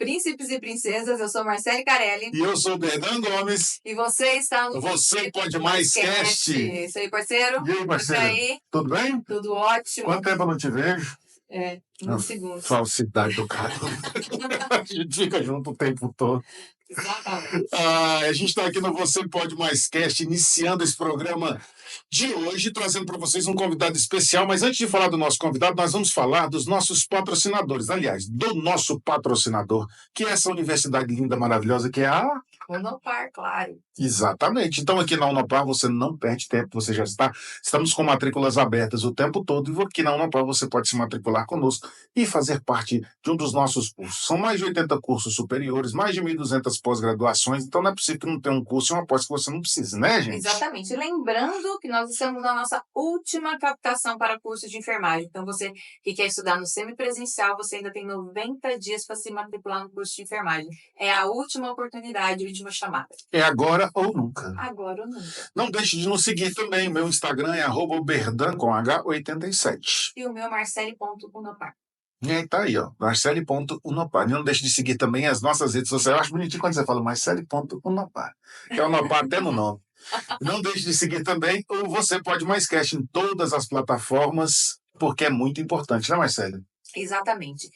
Príncipes e Princesas. Eu sou Marcele Carelli. E eu sou o Berdan Gomes. E você está no Você Pode Mais Cast. Isso aí, parceiro. E aí, parceiro? E aí? Tudo bem? Tudo ótimo. Quanto tempo eu não te vejo? Segundos. Falsidade do cara. A gente fica junto o tempo todo. Exatamente. A gente está aqui no Você Pode Mais Cast, iniciando esse programa de hoje, trazendo para vocês um convidado especial. Mas antes de falar do nosso convidado, nós vamos falar dos nossos patrocinadores. Aliás, do nosso patrocinador, que é essa universidade linda, maravilhosa, que é a... Unopar, claro. Exatamente. Então, aqui na Unopar você não perde tempo, você já está. Estamos com matrículas abertas o tempo todo, e aqui na Unopar você pode se matricular conosco e fazer parte de um dos nossos cursos. São mais de 80 cursos superiores, mais de 1.200 pós-graduações, então não é possível que não tenha um curso e uma pós que você não precise, né, gente? Exatamente. Lembrando que nós estamos na nossa última captação para curso de enfermagem. Então, você que quer estudar no semipresencial, você ainda tem 90 dias para se matricular no curso de enfermagem. É a última oportunidade, a última chamada. É agora ou nunca. Agora ou nunca. Não deixe de nos seguir também. Meu Instagram é @berdan com H87. E o meu Marcele.unopar. E aí tá aí, ó, Marcele.unopar. Não deixe de seguir também as nossas redes sociais. Eu acho bonitinho quando você fala Marcele.unopar, que é Unopar até no nome. Não deixe de seguir também o Você Pode Mais Cast em todas as plataformas, porque é muito importante, né, Marcele? Exatamente.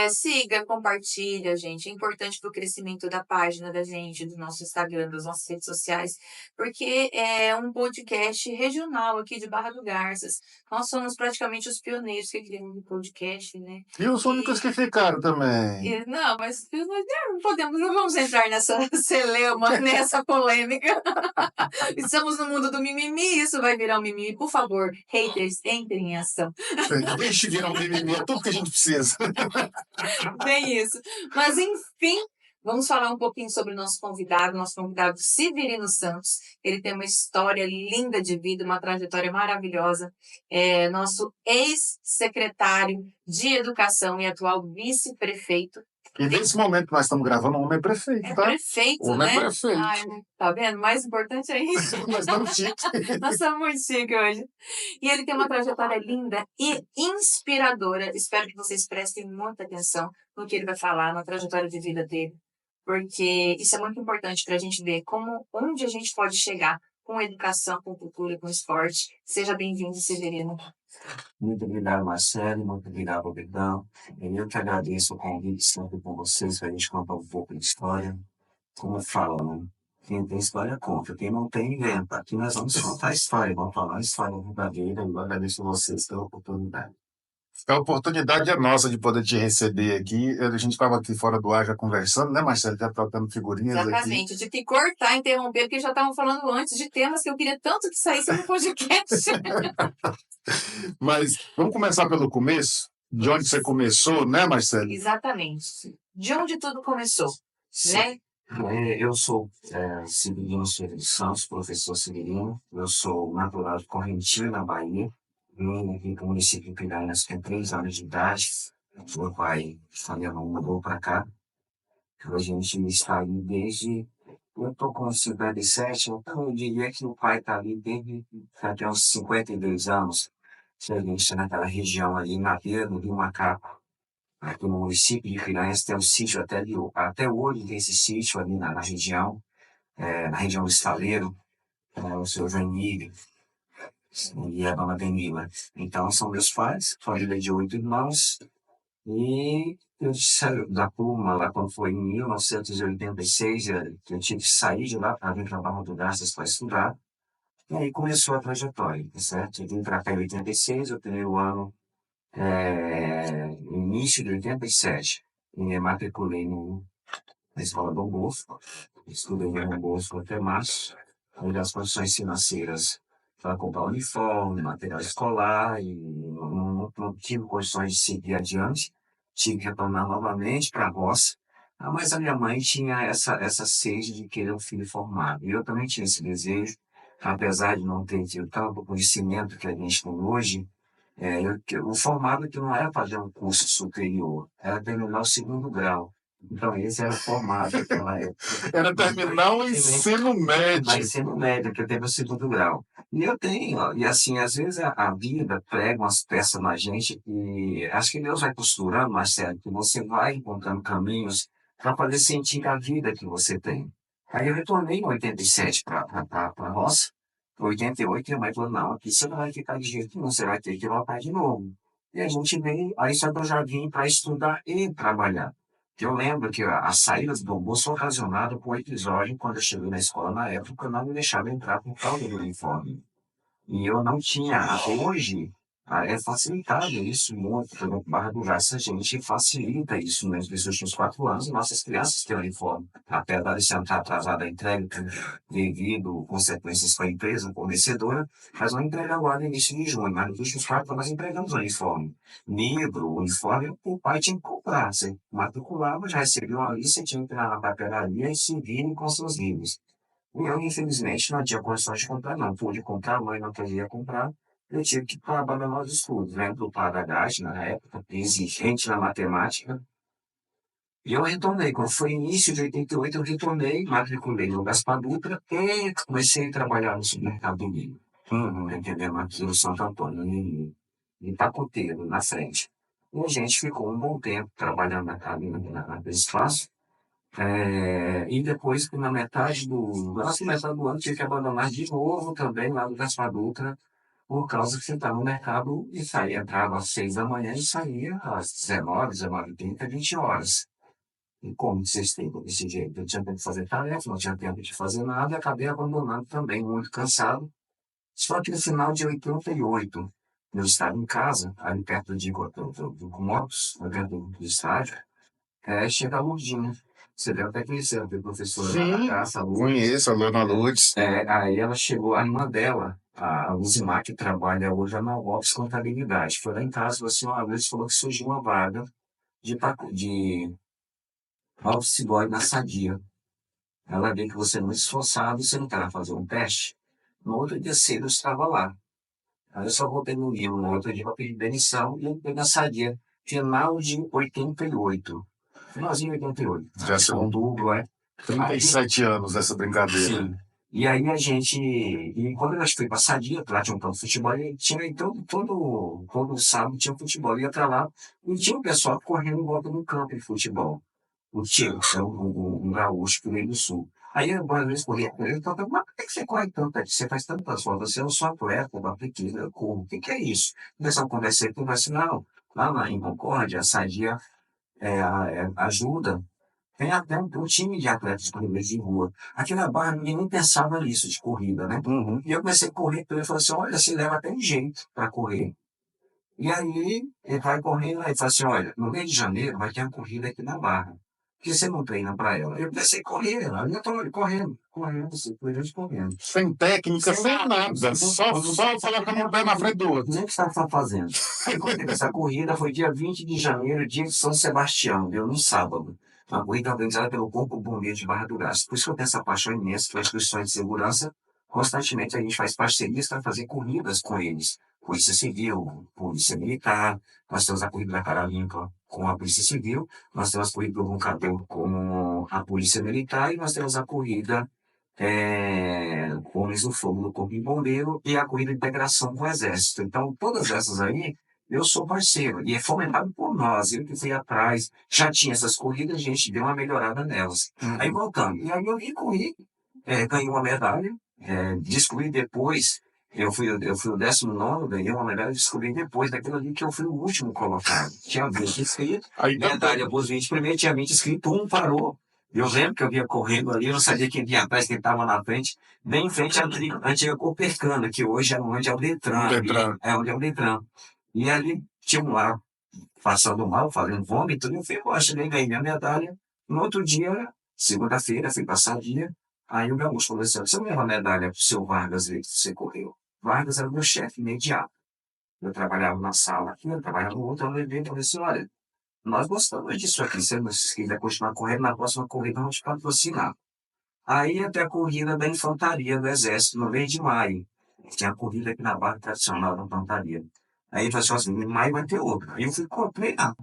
Siga, compartilha, gente. É importante para o crescimento da página da gente, do nosso Instagram, das nossas redes sociais, porque é um podcast regional aqui de Barra do Garças. Nós somos praticamente os pioneiros que criamos o podcast, né? E os únicos que ficaram também. Não, mas nós não podemos, não vamos entrar nessa celeuma, nessa polêmica. Estamos no mundo do mimimi, isso vai virar um mimimi. Por favor, haters, entrem em ação. Deixe virar um mimimi, é tudo que a gente precisa. Bem isso. Mas, enfim, vamos falar um pouquinho sobre o nosso convidado Severino Santos. Ele tem uma história linda de vida, uma trajetória maravilhosa. É nosso ex-secretário de Educação e atual vice-prefeito. E nesse momento que nós estamos gravando, o homem é prefeito, tá? Prefeito, o homem né? É prefeito. Ai, tá vendo? Mais importante é isso. Nós estamos chiques. Nós estamos muito chiques hoje. E ele tem uma trajetória linda e inspiradora. Espero que vocês prestem muita atenção no que ele vai falar, na trajetória de vida dele. Porque isso é muito importante para a gente ver onde a gente pode chegar com educação, com cultura, com esporte. Seja bem-vindo, Severino. Muito obrigado, Marcelo. Muito obrigado, Berdão. Eu que agradeço o convite sempre com vocês para a gente contar um pouco de história. Como eu falo, né? Quem tem história conta, quem não tem inventa. Aqui nós vamos contar a história, vamos falar a história verdadeira. Eu agradeço a vocês pela oportunidade. A oportunidade é nossa de poder te receber aqui. A gente estava aqui fora do ar já conversando, né, Marcelo? Já trocando figurinhas aqui. Exatamente. Eu tive que cortar, interromper, porque já estavam falando antes de temas que eu queria tanto que saísse no podcast. Mas vamos começar pelo começo? De onde você começou, né, Marcelo? Exatamente. De onde tudo começou, né? Eu sou Severino Santos, professor Severino. Eu sou natural de Correntina, na Bahia. Eu vim para o município de Piranhas com 3 anos de idade. Meu pai e família mudou para cá. A gente está ali desde... Eu estou com 57, então eu diria que o pai está ali desde até uns 52 anos. A gente está naquela região ali, na beira do Rio Macaco. Aqui no município de Piranhas tem um sítio até hoje tem esse sítio ali na região do Estaleiro, o seu Joanílio e a dona Benila. Então são meus pais, família de 8 irmãos, e eu saí da turma lá quando foi em 1986, eu tive que sair de lá para vir para Barra do Garças para estudar. E aí começou a trajetória, certo? Eu vim para cá em 86, o primeiro ano, no início de 87, me matriculei na escola Dom Bosco, estudei no Dom Bosco até março, onde as condições financeiras para comprar uniforme, material escolar, e não tive condições de seguir adiante, tive que retornar novamente para a roça. Mas a minha mãe tinha essa sede de querer um filho formado, e eu também tinha esse desejo, apesar de não ter tido tanto conhecimento que a gente tem hoje. O formado que não era fazer um curso superior, era terminar o 2º grau. Então, esse era o formado naquela época. Era terminar o ensino médio. Ensino médio, que eu teve o 2º grau. E eu tenho, e assim, às vezes a vida prega umas peças na gente que acho que Deus vai costurando, Marcelo, que você vai encontrando caminhos para fazer sentir a vida que você tem. Aí eu retornei em 87 para a roça, em 88, e a mãe falou, não, aqui você não vai ficar de jeito nenhum, você vai ter que voltar de novo. E a gente veio, aí só que eu já vim para estudar e trabalhar. Eu lembro que a saída do almoço foi ocasionada por um episódio, quando eu cheguei na escola na época, eu não me deixava entrar por causa do uniforme. E eu não tinha, hoje, é facilitado isso muito, por exemplo, Barra do Garça, a gente facilita isso nesses últimos 4 anos, nossas crianças têm uniforme, apesar de estar atrasada a entrega, devido consequências para a empresa fornecedora, mas não entrega agora no início de junho, mas nos últimos 4 anos nós entregamos o uniforme. Livro, uniforme, o pai tinha que comprar, você matriculava, já recebia uma lista, tinha que ir na papelaria e se virem com seus livros. E eu, infelizmente, não tinha condições de comprar, não. Pude comprar, a mãe não queria comprar. Eu tive que abandonar os estudos, né? Do Paragás, na época, exigente na matemática. E eu retornei. Quando foi início de 88, eu retornei, matriculei no Gaspar Dutra e comecei a trabalhar no supermercado do Milho. Entendeu? Aqui no Santo Antônio, em Pacoteiro, na frente. E a gente ficou um bom tempo trabalhando naquele espaço. E depois, na metade do ano, tive que abandonar de novo também lá do Gaspar Dutra, por causa que você está no mercado e saía, entrava às 6 da manhã e saía às 19, 19h30, 20 horas. E como vocês têm desse jeito? Eu tinha tempo de fazer tarefa, não tinha tempo de fazer nada e acabei abandonando também, muito cansado. Só que no final de 88, eu estava em casa, ali perto do Comópolis, dentro do estádio, chega a Lourdinha. Você deve até conhecer, a professora Sim, Caça, a Lourdes. conheço a Dona Lourdes. Aí ela chegou, a irmã dela, a Luzimar, que trabalha hoje na Ops Contabilidade. Foi lá em casa e falou assim, uma vez falou que surgiu uma vaga de office boy na Sadia. Ela viu que você é muito esforçado, você não quer fazer um teste? No outro dia cedo eu estava lá. Aí eu só voltei no livro no outro dia para pedir demissão e eu fui na Sadia. Final de 88. Finalzinho de 88. Já são são duplo, 37 anos dessa brincadeira. Sim. E aí a gente. E quando eu fui pra Sadia, lá tinha um campo de futebol, e tinha todo sábado tinha futebol. Eu ia pra lá e tinha um pessoal correndo em volta no campo de futebol. O Tio, é um gaúcho do Rio do Sul. Aí eu, às vezes, corria com ele e falava, mas por que você corre tanto? Você faz tantas voltas, você é um só atleta, eu apliquei, eu corro. O que é isso? O pessoal conversa com assim, não, em Concórdia, a Sadia ajuda. Tem até um time de atletas corredores de rua. Aqui na Barra ninguém nem pensava nisso, de corrida, né? E eu comecei a correr, então ele falou assim, olha, você leva até um jeito para correr. E aí ele vai correndo, aí fala assim, olha, no mês de janeiro vai ter uma corrida aqui na Barra. Por que você não treina para ela? Eu comecei a correr, aí eu estou correndo, correndo. Sem técnica, sem nada. Só colocando um pé na frente do outro. Nem o que você está fazendo. Aí quando teve essa corrida, foi dia 20 de janeiro, dia de São Sebastião, deu no sábado. Uma corrida organizada pelo Corpo Bombeiro de Barra do Garça. Por isso que eu tenho essa paixão imensa pelas instituições de segurança. Constantemente a gente faz parcerias para fazer corridas com eles. Polícia Civil, Polícia Militar, nós temos a corrida da Cara Limpa com a Polícia Civil, nós temos a corrida do Roncador com a Polícia Militar e nós temos a corrida Homens do Fogo do Corpo de Bombeiro e a corrida de integração com o Exército. Então, todas essas aí, eu sou parceiro, e é fomentado por nós, eu que fui atrás, já tinha essas corridas, a gente deu uma melhorada nelas. Aí voltando, e aí eu vim correr, ganhei uma medalha, descobri depois, eu fui o 19º, ganhei uma medalha, descobri depois daquilo ali que eu fui o último colocado. Tinha 20 inscritos, medalha pros 20 primeiro, tinha 20 inscritos, um parou. Eu lembro que eu vinha correndo ali, eu não sabia quem vinha atrás, quem estava na frente. Bem em frente à antiga Copercana, que hoje é onde é o Detran. Onde é o Detran. E ali tinha um lá passando mal, fazendo vômito, e eu fui embora, cheguei, ganhei minha medalha. No outro dia, segunda-feira, fui passar dia. Aí o gaúcho falou assim, você não leva a medalha pro seu Vargas ver que você correu? Vargas era o meu chefe imediato. Eu trabalhava na sala aqui, eu trabalhava no outro, eu levei e falei assim, olha, nós gostamos disso aqui, se você quiser continuar correndo, na próxima corrida vamos te patrocinar. Aí até a corrida da infantaria do Exército, no mês de maio. Tinha a corrida aqui na Barra Tradicional da Infantaria. Aí ele falou assim, em maio vai ter outra. Aí eu fui treinar.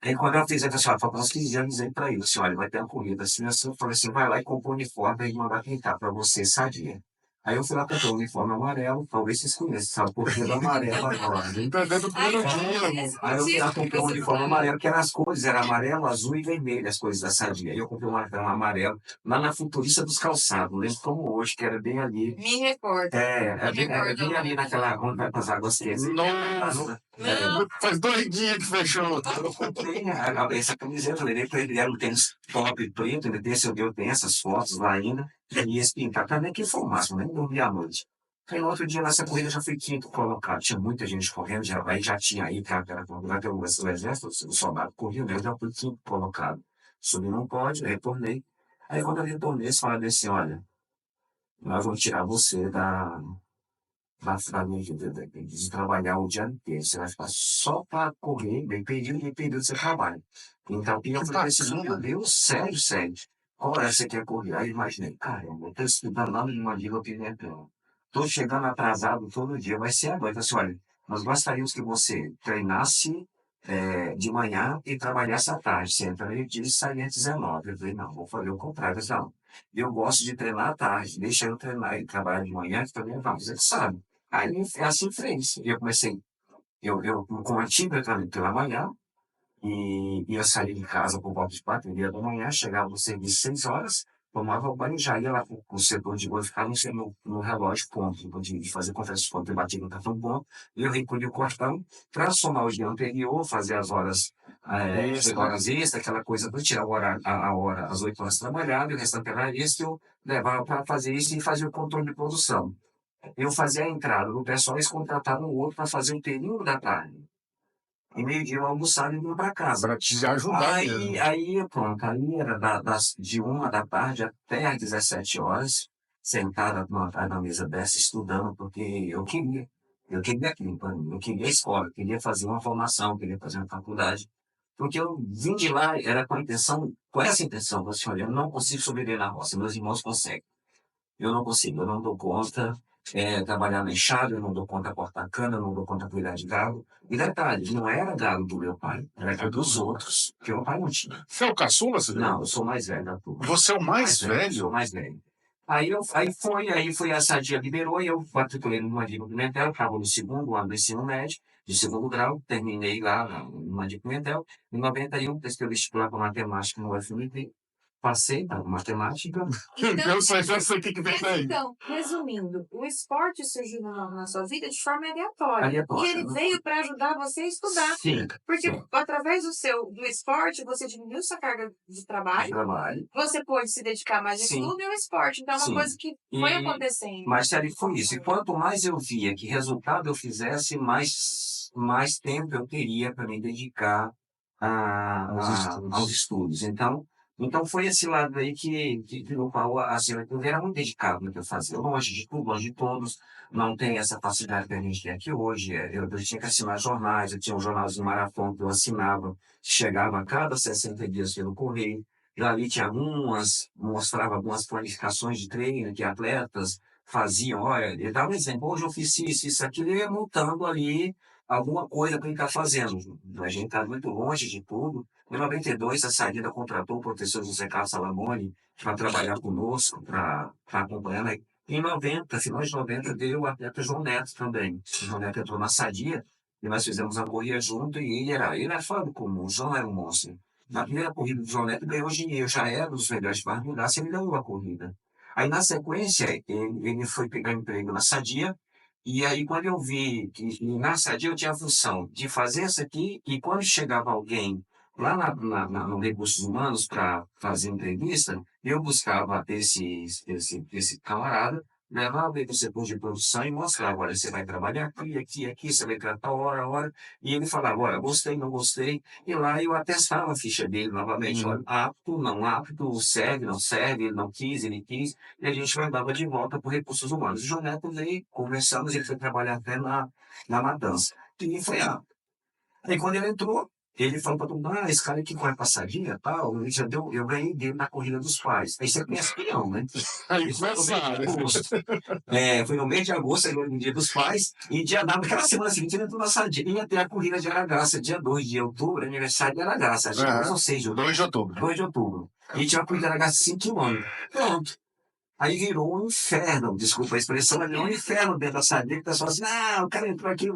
Aí quando eu fiz, ele falou assim, faltam uns 15 dias, eu avisei pra ele, assim, olha, vai ter uma corrida. Assim, eu falei assim, vai lá e compra o uniforme e manda pintar pra você, Sadia. Aí eu fui lá comprar um uniforme amarelo, talvez vocês conheçam, sabe por que do amarelo agora, né? Tá dentro do primeiro Aí eu fui lá comprei um uniforme amarelo, que eram as cores, era amarelo, azul e vermelho, as cores da Sadia. Aí eu comprei um amarelo, lá na Futurista dos Calçados, lembro como hoje, que era bem ali. Me recordo. É bem ali naquela, onde vai para as águas quentes. Nossa, Não. faz 2 dias que fechou. Eu comprei essa camiseta, levei para ele, era um tênis top preto, ele desse eu tenho essas fotos lá ainda, e esse pintar, também que foi o máximo, nem dormi à noite. Aí no outro dia nessa corrida já fui quinto colocado, tinha muita gente correndo, aí já tinha aí, cara, o exército, o soldado correndo, eu já fui quinto colocado. Subi num pódio, retornei. Aí quando eu retornei, eles falaram assim, olha, nós vamos tirar você da minha vida, de trabalhar o dia inteiro. Você vai ficar só para correr, bem período do seu trabalho. Então, eu falei assim, meu Deus, sério, sério. Qual hora você quer correr? Aí eu imaginei, caramba, eu estou estudando lá numa Liga Pimentel. Estou chegando atrasado todo dia, vai ser agora. Então, assim, olha, nós gostaríamos que você treinasse de manhã e trabalhasse à tarde. Você entra meio-dia e sai às 19. Eu falei, não, vou fazer o contrário. Eu falei, não, eu gosto de treinar à tarde, deixa eu treinar e trabalhar de manhã, que também vamos, você sabe. Aí é assim fez. E eu comecei, eu com a tíbia pela manhã, e eu saía de casa por volta de 4h30 da manhã, chegava no serviço 6 horas, tomava banho, já ia lá pro setor de gol, ficava no relógio ponto, de fazer conferência de ponto, eu batia no cartão ponto, e eu recolhi o cartão para somar o dia anterior, fazer as horas, horas extras, aquela coisa, para tirar a hora, as 8 horas trabalhadas, e o restante era extra, eu levava para fazer isso e fazer o controle de produção. Eu fazia a entrada do pessoal, eles contrataram o outro para fazer o período da tarde. E meio-dia eu almoçava e vinha para casa. Para te ajudar Aí, mesmo. aí, pronto, aí era de 1 da tarde até às 17 horas, sentada na mesa dessa, estudando, porque eu queria aquilo para mim, eu queria a escola, eu queria fazer uma formação, eu queria fazer uma faculdade. Porque eu vim de lá, era com essa intenção, assim, olha, eu não consigo sobreviver na roça, meus irmãos conseguem. Eu não consigo, eu não dou conta trabalhar na enxada, eu não dou conta cortar cana, eu não dou conta cuidar de gado. E detalhe, não era gado do meu pai, era gado dos outros, que meu pai não tinha. Você é o caçula, Silvio? Não, eu sou mais velho da turma. Você é o mais Sou velho? mais velho. Aí foi a Sadia liberou e eu matriculei numa Liga Pimentel, estava no segundo ano do ensino médio, de segundo grau, terminei lá numa Liga Pimentel. Em 91, prestei o vestibular para matemática no UFMT, passei na matemática. Eu já sei o que vem Mas daí. então, resumindo, o esporte surgiu na sua vida de forma aleatória. Aleatória, E ele né? veio para ajudar você a estudar. Sim, Porque sim. através do esporte, você diminuiu sua carga de trabalho, Trabalho. você pôde se dedicar mais ao Sim. estudo e ao esporte. Então é uma Sim. coisa que foi E- acontecendo. Mas sério, foi isso. E quanto mais eu via que resultado eu fizesse, mais tempo eu teria para me dedicar aos estudos. Então foi esse lado aí no qual assim, eu era muito dedicado no que eu fazia. Longe de tudo, longe de todos. Não tem essa facilidade que a gente tem aqui hoje. Eu tinha que assinar jornais, eu tinha um jornalzinho maratona que eu assinava, chegava a cada 60 dias pelo correio. E ali mostrava algumas planificações de treino que atletas faziam. Olha, ele dava um exemplo, hoje eu fiz isso, aquilo, e ia montando ali alguma coisa para ele estar fazendo. A gente está muito longe de tudo. Em 92, a Sadia contratou o professor José Carlos Salamone para trabalhar conosco, para acompanhar. Né? Em 90, final de 90, deu o atleta João Neto também. O João Neto entrou na Sadia e nós fizemos a corrida junto e ele era fora do comum, o João era um monstro. Na primeira corrida do João Neto ganhou dinheiro, já era um dos melhores de Barra Mudança, ele ganhou a corrida. Aí, na sequência, ele foi pegar emprego na Sadia, e aí quando eu vi que na Sadia eu tinha a função de fazer isso aqui, e quando chegava alguém lá no Recursos Humanos para fazer entrevista, eu buscava esse camarada, levava ele para o setor de produção e mostrava, olha, você vai trabalhar aqui, você vai tratar hora. E ele falava, olha, gostei, não gostei. E lá eu atestava a ficha dele novamente, olha, apto, não apto, serve, não serve, ele não quis, ele quis. E a gente mandava de volta para Recursos Humanos. O João Neto veio, conversamos, ele foi trabalhar até na Matança. E foi apto. Aí quando ele entrou, ele falou para todo mundo, esse cara aqui corre passadinha e tal, eu ganhei dele na corrida dos pais. Aí você conhece peão, né? Aí Isso foi no mês de começaram. agosto. Foi no mês de agosto, aí no dia dos pais, e naquela semana seguinte ele entrou na Sadia. Ia ter a corrida de Aragaça, dia 2 de outubro, aniversário de Aragaça, acho que 2 ou 6 de outubro. 2 de outubro. 2 de outubro. E tinha uma corrida de Aragaça 5 km. Pronto. Aí virou um inferno, desculpa a expressão, mas virou um inferno dentro da sadia, que o pessoal assim, o cara entrou aqui,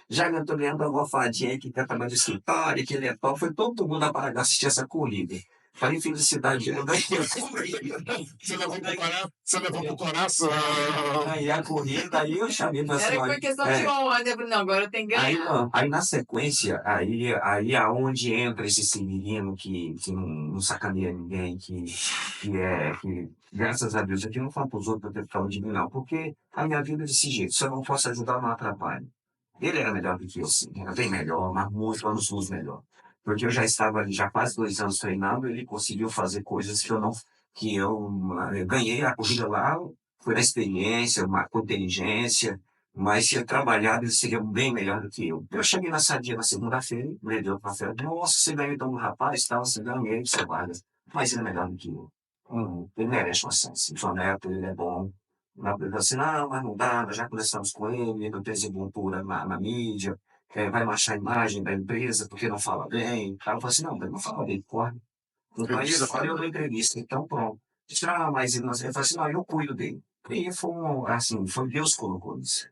já entrou ganhando uma almofadinha aí que canta mais do escritório, que ele é top, foi todo mundo para assistir essa corrida. Para infelicidade, eu ganhei Você levou pro coração. ganhei a corrida, aí eu chamei para Era por questão de honra, né? Não, agora eu tenho que Aí, ganhar. não, aí na sequência, aí aonde entra esse menino que não sacaneia ninguém, que graças a Deus, aqui não falo pros outros pra ter ficado de mim, não, porque a minha vida é desse jeito, se eu não posso ajudar, não atrapalho. Ele era melhor do que eu, sim, era bem melhor, mas muito anos-luz melhor. Porque eu já estava ali, já quase 2 anos treinando, ele conseguiu fazer coisas que eu não, eu ganhei a corrida lá, foi na experiência, com inteligência, mas se eu trabalhar, ele seria bem melhor do que eu. Eu cheguei na Sadia na segunda-feira, ele deu para fé. Nossa, você ganhou então um rapaz, tal, você ganhou, você Vargas. Mas ele é melhor do que eu. Ele merece uma chance. Sou neto, ele é bom. Ele assim, não, mas não dá, nós já conversamos com ele, não tem desenvoltura na mídia, vai manchar a imagem da empresa porque não fala bem. Aí eu falei assim, não, mas não fala bem, pode. Então aí ele falou na entrevista, então pronto. Disse, mas ele falou assim, não, eu cuido dele. E foi, assim, foi Deus que colocou isso.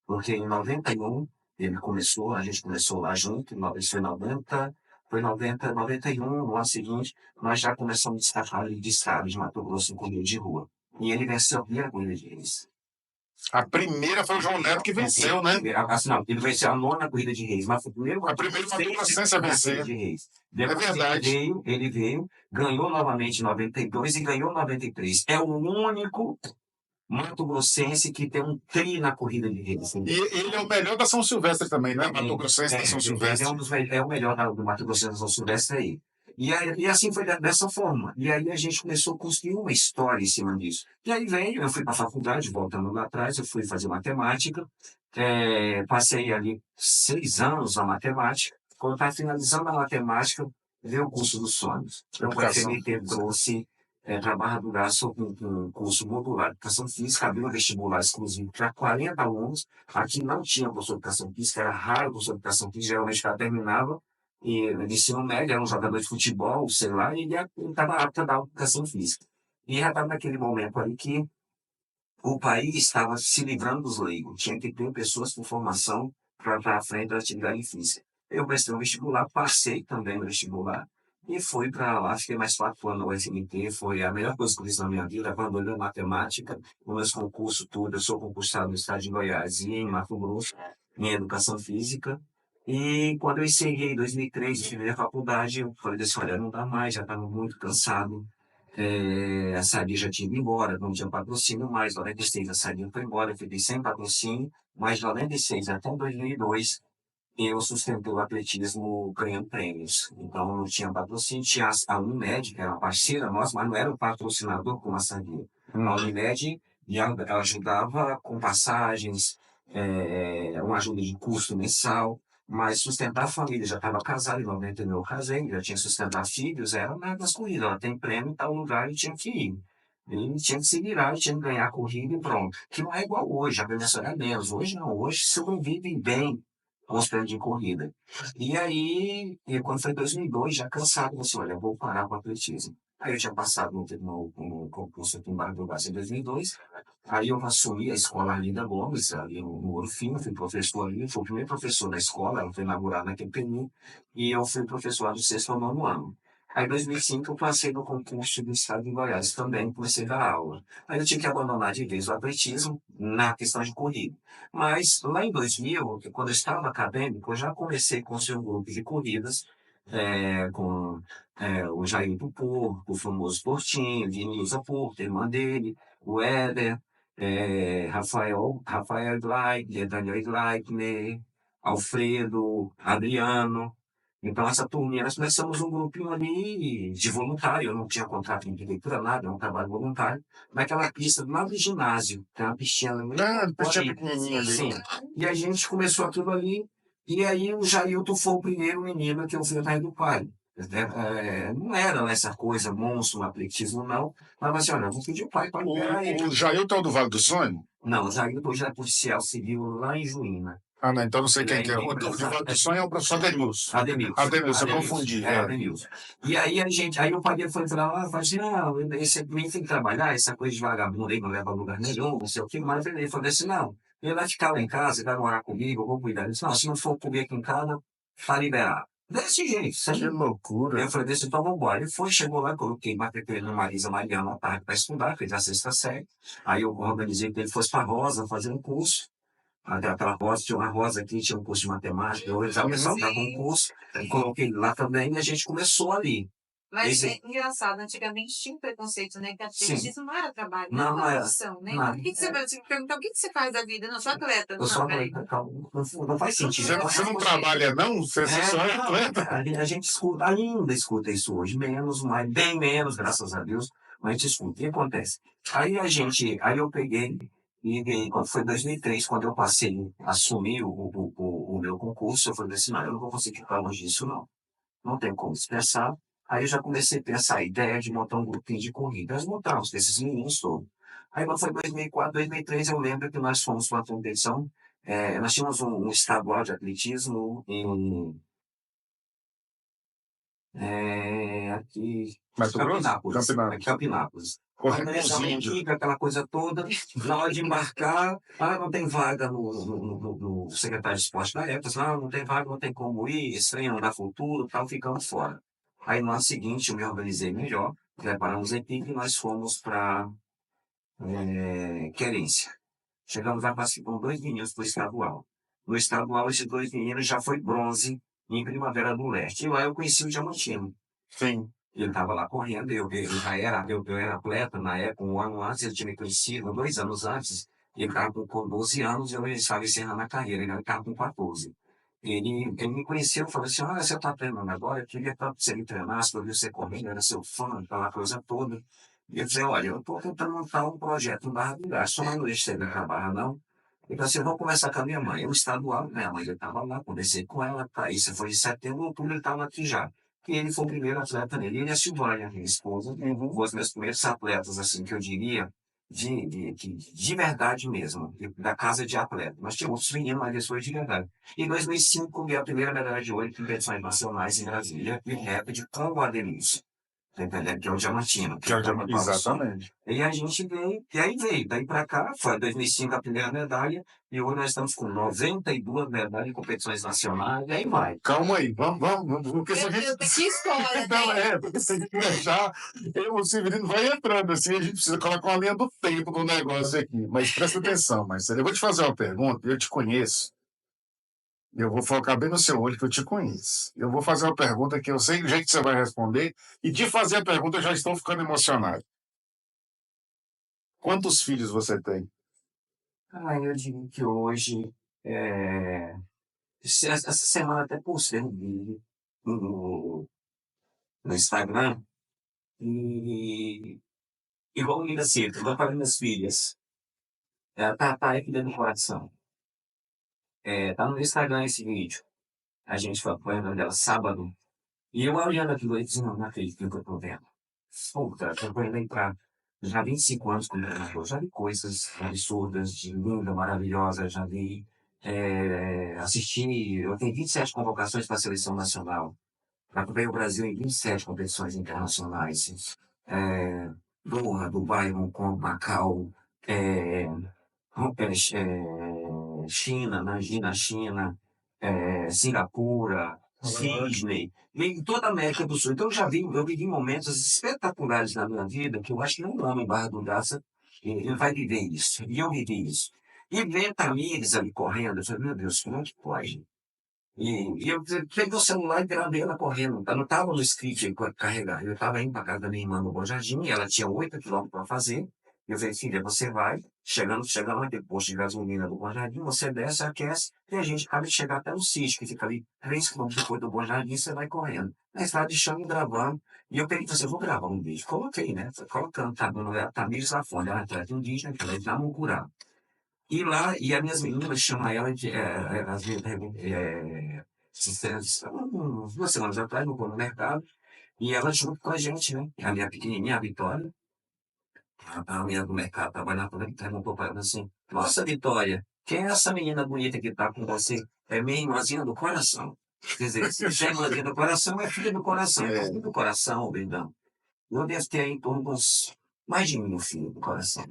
Porque em 91 ele começou, a gente começou lá junto, isso foi 90, 91, no ano seguinte, nós já começamos a destacar ele de estado de Mato Grosso em corrida de rua. E ele venceu a primeira corrida de reis. A primeira foi o João Neto que venceu, né? Assim, não, ele venceu a nona corrida de reis, mas foi o primeiro A primeira Mato Grossense a vencer. de reis. É Depois verdade. ele veio, ganhou novamente em 92 e ganhou em 93. É o único Mato Grossense que tem um tri na corrida de reis. E ele é o melhor da São Silvestre também, né? Mato Grossense da São Silvestre. É o melhor do Mato Grossense da São Silvestre aí. E assim foi dessa forma. E aí a gente começou a construir uma história em cima disso. E aí veio, eu fui para a faculdade, voltando lá atrás, eu fui fazer matemática, passei ali 6 anos na matemática. Quando eu estava finalizando a matemática, veio o curso dos sonhos. Então, o FMT trouxe para Barra do Garça um curso modular de educação física, abriu um vestibular exclusivo para 40 alunos. Aqui não tinha professor de educação física, era raro o professor de educação física, geralmente o cara terminava e de ensino médio, era um jogador de futebol, sei lá, e ele estava apto a dar educação física. E já estava naquele momento ali que o país estava se livrando dos leigos, tinha que ter pessoas com formação para frente da atividade física. Eu prestei um vestibular, passei também no vestibular, e fui para lá, fiquei mais 4 anos no UFMT, foi a melhor coisa que eu fiz na minha vida, abandonei matemática, os meus concursos tudo, eu sou concursado no estado de Goiás e em Mato Grosso, em educação física, e quando eu encerrei em 2003, eu tive a faculdade, eu falei assim, olha, não dá mais, já estava muito cansado, a Sadia já tinha ido embora, não tinha patrocínio mais, 96 a Sadia foi embora, eu fiquei sem patrocínio, mas de 96 até 2002 eu sustentei o atletismo ganhando prêmios. Então não tinha patrocínio, tinha a Unimed, que era uma parceira nossa, mas não era o patrocinador como a Sadia. A Unimed ela ajudava com passagens, uma ajuda de custo mensal, mas sustentar a família, já estava casado, em 99 eu casei, já tinha sustentar filhos, era nas corridas, ela tem prêmio em tal lugar e tinha que ir. Ele tinha que se virar, ele tinha que ganhar a corrida e pronto. Que não é igual hoje, a premiação era menos. Hoje não, hoje sobrevive bem com os prêmios de corrida. E aí, quando foi 2002, já cansado, eu disse, olha, eu vou parar com o atletismo. Aí eu tinha passado no concurso aqui em Barra do Garça em 2002, aí eu assumi a escola Arlinda Gomes, ali no Ouro Fino, fui professor ali, fui o primeiro professor da escola, ela foi inaugurada naquele período, e eu fui professor do 6º ao 9º ano. Aí em 2005 eu passei no concurso do estado de Goiás também, comecei a dar aula. Aí eu tive que abandonar de vez o atletismo na questão de corrida. Mas lá em 2000, quando eu estava acadêmico, eu já comecei com o seu grupo de corridas, com o Jair do Porto, o famoso Portinho, Vinícius Porto, irmã dele, o Éder, Rafael Gleitner, Daniel Gleitner, Alfredo, Adriano. Então, essa turminha, nós começamos um grupinho ali de voluntário, eu não tinha contrato de prefeitura, nada, é um trabalho voluntário, naquela pista do lado do ginásio, tem uma pistinha ali. Pistinha pequenininha ali. Sim. E a gente começou aquilo ali, e aí o Jailton foi o primeiro menino que eu fui atrás do pai. Não era essa coisa, monstro, atletismo, não. Mas assim, olha, eu vou pedir o pai para liberar ele. O Jailton é o do Vale do Sonho? Não, o Jailton hoje é policial civil lá em Juína. Ah, não, então não sei Ele quem é que é. O do empresário. do sonho é o professor Adenilson. Ademilson. Adenilson, eu confundi. Ademilson. E aí aí o pai dele foi pra lá, falou assim, não, esse menino tem que trabalhar, essa coisa de vagabundo aí não leva a lugar nenhum, não sei o que, mas ele falou assim, não, ele vai ficar lá em casa, ele vai morar comigo, eu vou cuidar. Ele disse, não, se não for comigo aqui em casa, tá liberado. Desse jeito, Que sem. loucura. Eu falei, desse então vambora. Ele foi, chegou lá, coloquei, matriculei no Marisa Mariana à tarde para estudar, fez a sexta série. Aí eu organizei que ele fosse para Rosa fazer um curso. Aquela Rosa, tinha uma Rosa aqui, tinha um curso de matemática, eu organizava o pessoal dava um curso, eu coloquei ele lá também e a gente começou ali. Mas Esse, é engraçado, antigamente tinha um preconceito, né? Que sim, atletismo não era trabalho, não era não, uma não era. profissão, né? Não, O que que você vai perguntar? O que que você faz da vida? Não, sou atleta. eu Não, só peraí. falei, calma, não faz sentido. Você não trabalha, não? Você só é Não, atleta? a gente escuta, ainda escuta isso hoje, menos, mas bem menos, graças a Deus, mas a gente escuta. O que acontece? Aí eu peguei, e quando foi 2003, quando eu passei, assumi o meu concurso, eu falei assim, não, eu não vou conseguir ficar longe disso, não. Não tem como expressar. Aí eu já comecei a pensar a ideia de montar um grupinho de corrida. Nós montamos desses meninos todos. Aí quando foi 2004, 2003, eu lembro que nós fomos para uma competição. Nós tínhamos um estadual de atletismo aqui, Mato Grosso? Campinápolis. Aqui, Campeonato. Campinápolis. Correndo com os Organizamos a índios. equipe, aquela coisa toda. Na hora de embarcar, não tem vaga no secretário de esporte da época. Não tem vaga, não tem como ir, esse treino não dá futuro, tal, ficamos fora. Aí no ano seguinte eu me organizei melhor, preparamos a equipe e nós fomos para Querência. Chegamos lá, classificamos 2 meninos para o estadual. No estadual, esses 2 meninos já foi bronze em Primavera do Leste. E lá eu conheci o Diamantino. Sim. Ele estava lá correndo, eu era atleta na época, um ano antes, ele tinha me conhecido, 2 anos antes, ele estava com 12 anos, eu estava encerrando a carreira, ele estava com 14. Ele me conheceu e falou assim, olha, você está treinando agora, eu queria tanto que você me treinasse, para ver você correndo, era seu fã, aquela coisa toda. E eu disse, olha, eu estou tentando montar um projeto em Barra do Garça, só não deixa ele na Barra, não. Ele falou assim, eu vou conversar com a minha mãe. Eu estadual, minha mãe estava lá, conversei com ela, tá, isso foi em setembro, outubro, ele estava aqui já. E ele foi o primeiro atleta nele. Ele e a Silvânia, minha esposa, foram os meus primeiros atletas, assim, que eu diria, de verdade mesmo, da casa de atleta. Nós tínhamos outros meninos, mas eles foram de verdade. Em 2005, ganhei a primeira medalha de ouro em competições nacionais em Brasília, e recorde com o Adenilson. Tá entendendo? Que é o Diamantino. Que é o exatamente. E a gente veio, e aí veio, daí pra cá, foi 2005 a primeira medalha, e hoje nós estamos com 92 medalhas em competições nacionais, e aí vai. Calma aí, vamos. Porque se a Meu gente... Deus, que história, Não, né? porque se a gente deixar, o Severino vai entrando assim, a gente precisa colocar uma linha do tempo no negócio aqui. Mas presta atenção, Marcelo. Eu vou te fazer uma pergunta, eu te conheço. Eu vou focar bem no seu olho, que eu te conheço. Eu vou fazer uma pergunta que eu sei do jeito que você vai responder, e de fazer a pergunta eu já estou ficando emocionado. Quantos filhos você tem? Eu digo que hoje, essa semana até postei um vídeo no Instagram, e igual menina assim, eu vou para minhas filhas. Tá é filha do coração. Tá no Instagram esse vídeo. A gente foi o nome dela sábado. E eu olhando aquilo e disse, não acredito no que eu tô vendo. Puta, eu tô indo aí pra já 25 anos como treinador. Já vi coisas absurdas, de linda, maravilhosa. Já vi, assisti, eu tenho 27 convocações para a seleção nacional. Acompanhei o Brasil em 27 competições internacionais. Doha, Dubai, Hong Kong, Macau, é, China, Nanjing na China, Singapura, Sydney, em toda a América do Sul. Então eu vivi momentos espetaculares na minha vida que eu acho que nenhum homem Barra do Garça ele vai viver isso. E eu vivi isso. E ver Tamires ali correndo, eu falei, meu Deus, como é que pode? E eu peguei o celular e gravei ela correndo. Eu não estava no script para carregar. Eu estava indo para casa da minha irmã no Bom Jardim, e ela tinha 8 quilômetros para fazer. Eu falei, filha, você vai, chegando naquele posto de gasolina do Bom Jardim, você desce, aquece, e a gente acaba de chegar até no sítio, que fica ali 3 quilômetros depois do Bom Jardim, você vai correndo. Na estrada de chão, gravando. E eu peguei e falei, eu vou gravar um vídeo. Coloquei, né? Fui colocando, tá dando a Tamires Lafone, ela atrás de um indígena, que ela é da Mucurá. E lá, e as minhas meninas chamam ela de, as minhas, 2 semanas atrás, no mercado, e ela junto com a gente, né? A minha pequenininha, a Vitória, a menina do mercado trabalhava, ela perguntou para ela assim, nossa, Vitória, Quem é essa menina bonita que tá com você? É minha irmãzinha do coração. Quer dizer, se é irmãzinha do coração, é filha do coração. É filho do coração, Bendão. Eu devo ter aí em torno dos mais de 1.000 filhos do coração.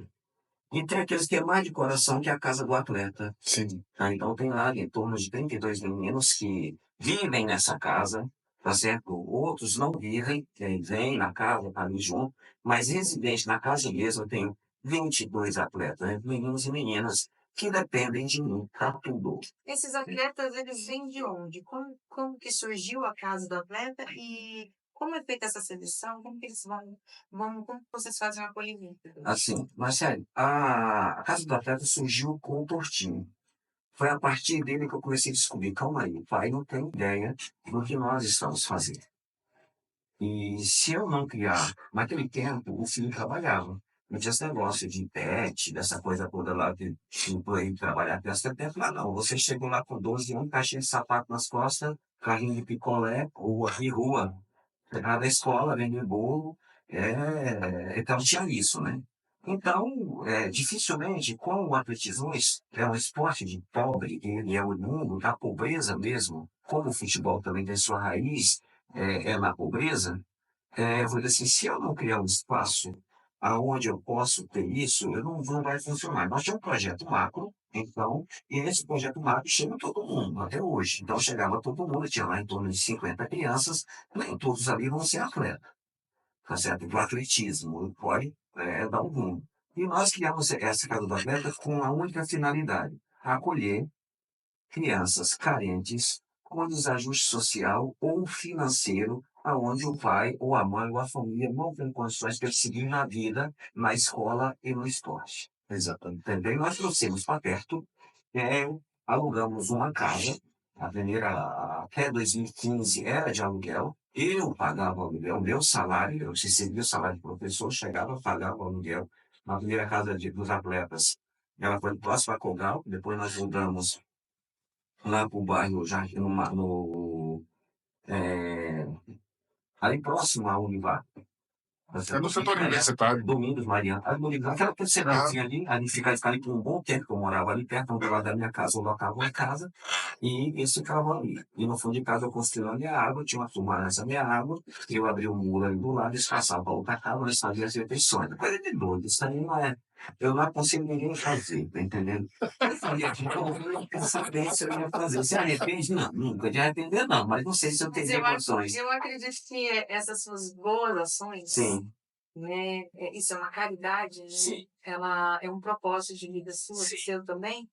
E tem aqueles que é mais de coração que é a casa do atleta. Sim. Tá? Então tem lá em torno de 32 meninos que vivem nessa casa, tá certo? Outros não vivem, vêm na casa, tá ali junto, mas residente na casa mesmo eu tenho 22 atletas, né? Meninos e meninas que dependem de mim pra tudo. Esses atletas, eles vêm de onde? Como que surgiu a casa do atleta e como é feita essa seleção? Como que eles como que vocês fazem o acolhimento? Assim, mas sério, a casa do atleta surgiu com o Tortinho. Foi a partir dele que eu comecei a descobrir, calma aí, o pai não tem ideia do que nós estamos fazendo. E se eu não criar, naquele tempo, o filho trabalhava. Não tinha esse negócio de pet, dessa coisa toda lá de por aí trabalhar até esse tempo. Lá não, você chegou lá com 12 anos, caixinha de sapato nas costas, carrinho de picolé, rua, pegar da escola, vender bolo, então tinha isso, né? Então, dificilmente, como o atletismo é um esporte de pobre, ele é o mundo da pobreza mesmo, como o futebol também tem sua raiz, na pobreza, eu vou dizer assim, se eu não criar um espaço aonde eu posso ter isso, não vai funcionar. Nós tínhamos um projeto macro, então, e nesse projeto macro chega todo mundo, até hoje. Então chegava todo mundo, tinha lá em torno de 50 crianças, nem todos ali vão ser atletas, tá certo? Do atletismo, pode dar um rumo. E nós criamos essa Casa do Atleta com a única finalidade, acolher crianças carentes com desajuste social ou financeiro, aonde o pai ou a mãe ou a família não tem condições de seguir na vida, na escola e no esporte. Exatamente. Também nós trouxemos para perto, é, alugamos uma casa, a primeira até 2015 era de aluguel, eu pagava o aluguel, meu salário, eu recebia o salário de professor, chegava, pagava o aluguel. Na primeira casa dos atletas, ela foi próxima a Cogal, depois nós mudamos lá para o bairro Jardim, é, ali próximo à Univar. É no setor universitário. Domingos, Mariana. A Univar, aquela terceirãozinha ali fica ali por um bom tempo que eu morava ali perto do lado da minha casa, eu locava uma casa, e eles ficavam ali. E no fundo de casa eu construí a minha água, tinha uma turma nessa minha água, eu abri um muro ali do lado, eles passavam para outra casa, nós fazíamos as refeições. Coisa de doido, isso aí não é. Eu não aconselho ninguém a fazer, tá entendendo? Eu falei, eu não quero saber se eu ia fazer. Se arrepende? Não, nunca de arrepender, não, mas não sei se eu Mas teria condições. eu acredito que essas suas boas ações, Sim, né, isso é uma caridade, né? sim, Ela é um propósito de vida sua, sim, seu também,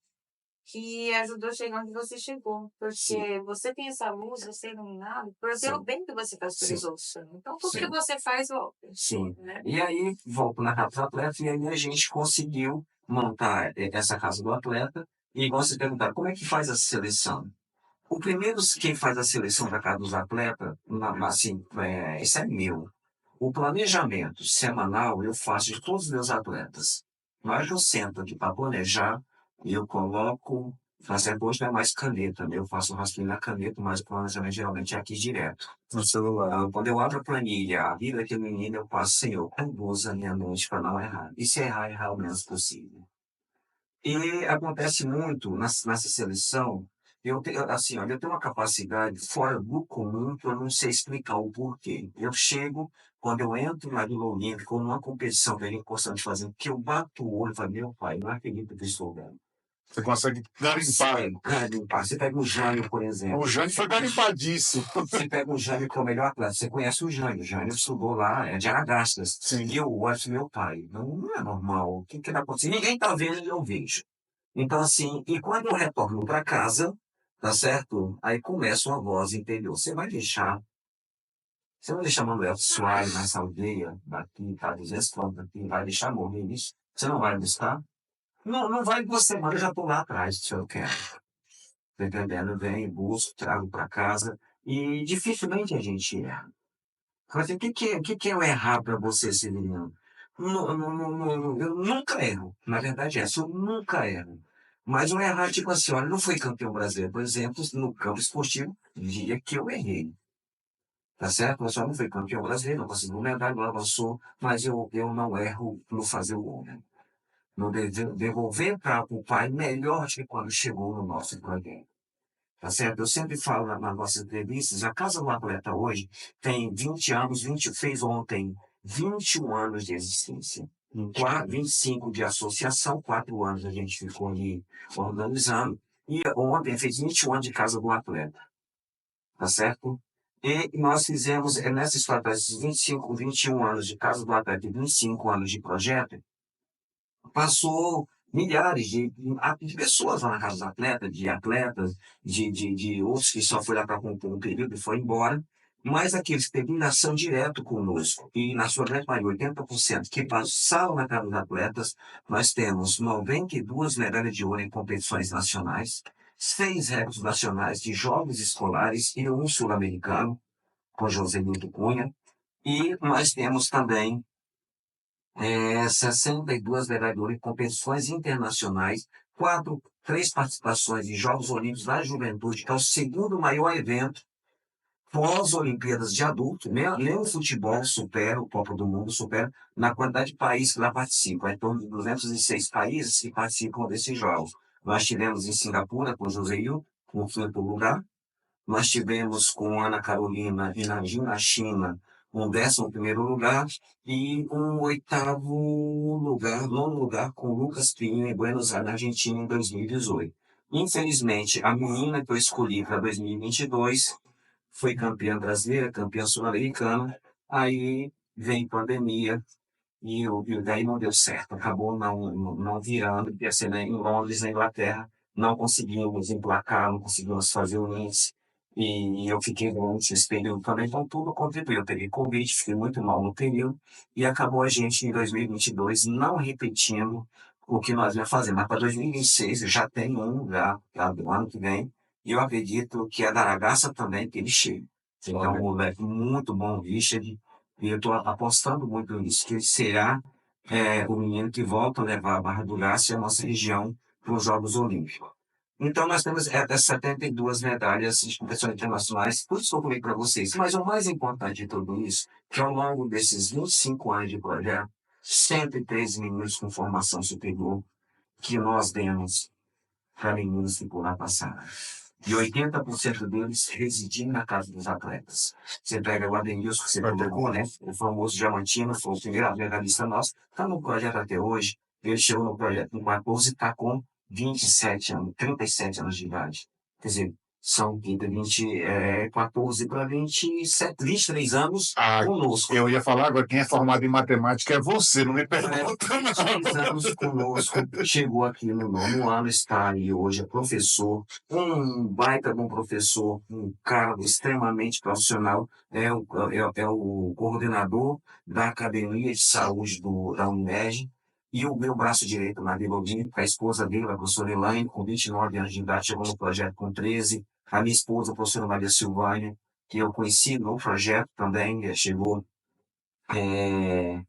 que ajudou a chegar onde você chegou. sim, Porque você tem essa luz, você é iluminado, pelo sim, bem que você faz sim, pelos outros. Né? Então, tudo que sim. você faz, volta. Sim. Né? E aí, volto na Casa do Atleta, e aí a gente conseguiu montar essa Casa do Atleta. E igual vocês perguntaram, como é que faz a seleção? O primeiro, quem faz a seleção da Casa dos Atletas, assim, isso é meu. O planejamento semanal eu faço de todos os meus atletas. Mas eu sento aqui para planejar e eu coloco. Fazer hoje não é mais caneta, né? Eu faço um rascunho na caneta, mas o planejamento geralmente é aqui direto. No celular. Então, quando eu abro a planilha, a vida daquele menino, eu passo, Senhor, conduza a minha noite para não errar. E se errar, errar o menos possível. E acontece muito nessa seleção, assim, olha, eu tenho uma capacidade fora do comum que eu não sei explicar o porquê. Eu chego, quando eu entro na Vila Olímpica, ou numa competição que é importante fazer, que eu bato o olho e falo, meu pai, não acredito que estou vendo. Você consegue garimpar. Garimpar. Você pega o Jânio, por exemplo. O Jânio foi garimpadíssimo. Você pega o Jânio, que é o melhor atleta. Você conhece o Jânio. O Jânio estudou lá, é de Aragastas. Sim. E eu olho meu pai. Não é normal. O que que vai acontecer? Ninguém tá vendo e eu vejo. Então, assim, e quando eu retorno para casa, tá certo? Aí começa uma voz interior. Você vai deixar Manuel Soares nessa aldeia daqui, tá 200 quilômetros daqui, vai deixar morrer isso? Você não vai buscar? Não, não vai você, mas eu já tô lá atrás, se eu quero. Tá entendendo? Vem, busco, trago para casa. E dificilmente a gente erra. Mas o que é o errar para você, Severino? Eu nunca erro. Na verdade, eu nunca erro. Mas o errar, tipo assim, olha, não fui campeão brasileiro, por exemplo, no campo esportivo, dia que eu errei. Tá certo? Eu só não fui campeão brasileiro, não consegui medalha, não avançou, mas eu não erro no fazer o homem. no devolver para o pai melhor do que quando chegou no nosso projeto. Tá certo? Eu sempre falo nas nossas entrevistas, a Casa do Atleta hoje tem 20 anos, fez ontem 21 anos de existência. 25 de associação, 4 anos a gente ficou ali organizando, e ontem fez 21 anos de Casa do Atleta. Tá certo? E nós fizemos, nessa história desses 21 anos de Casa do Atleta e 25 anos de projeto, passou milhares de pessoas lá na Casa do Atleta, de atletas, de outros que só foi lá para compor um período e foi embora, mas aqueles que teve ligação direto conosco, e na sua grande maioria, 80% que passaram na Casa dos Atletas, nós temos 92 medalhas de ouro em competições nacionais, 6 recordes nacionais de jogos escolares e um sul-americano, com José Nilton Cunha, e nós temos também 62 medalhas de ouro em competições internacionais, 3 participações em Jogos Olímpicos da Juventude, que é o segundo maior evento pós-Olimpíadas de adulto, nem o futebol supera, o Copa do Mundo supera, na quantidade de países que lá participam. É em torno de 206 países que participam desses jogos. Nós tivemos em Singapura, com José Yu, no 5º lugar. Nós tivemos com Ana Carolina e Nanjing, na China, um 11º lugar, e um 8º lugar, 9º lugar, com Lucas Pinho em Buenos Aires, na Argentina, em 2018. Infelizmente, a menina que eu escolhi para 2022 foi campeã brasileira, campeã sul-americana, aí veio pandemia, e daí não deu certo, acabou não virando, ia ser em Londres, na Inglaterra, não conseguimos emplacar, não conseguimos fazer o índice, e eu fiquei doente esse período também, então tudo contribuiu. Eu peguei Covid, fiquei muito mal no período, e acabou a gente em 2022 não repetindo o que nós ia fazer, mas para 2026 eu já tenho já do ano que vem, e eu acredito que a Daragaça também, que ele chega. Então, é um moleque muito bom, Richard, e eu estou apostando muito nisso, que ele será o menino que volta a levar a Barra do Garça e a nossa região para os Jogos Olímpicos. Então, nós temos 72 medalhas de competições internacionais, tudo isso eu falei para vocês. Mas o mais importante de tudo isso, que ao longo desses 25 anos de projeto, 103 meninos com formação superior que nós demos para meninos que por lá passaram. E 80% deles residiam na Casa dos Atletas. Você pega o Adenilson, que você colocou, né? O famoso Diamantino, foi o primeiro medalhista nosso, está no projeto até hoje. Ele chegou no projeto no 14 e está com 27 anos, 37 anos de idade. Quer dizer, são 14 para 27, 23 anos conosco. Eu ia falar agora, quem é formado em matemática é você, não me pergunta. 23 anos conosco, chegou aqui no 9º ano, está aí hoje, é professor, um baita bom professor, um cara extremamente profissional, é o coordenador da Academia de Saúde da Unimed, e o meu braço direito na Vila Olímpica, a esposa dele, a professora Elaine, com 29 anos de idade, chegou no projeto com 13. A minha esposa, a professora Maria Silvânia, que eu conheci no projeto também, chegou em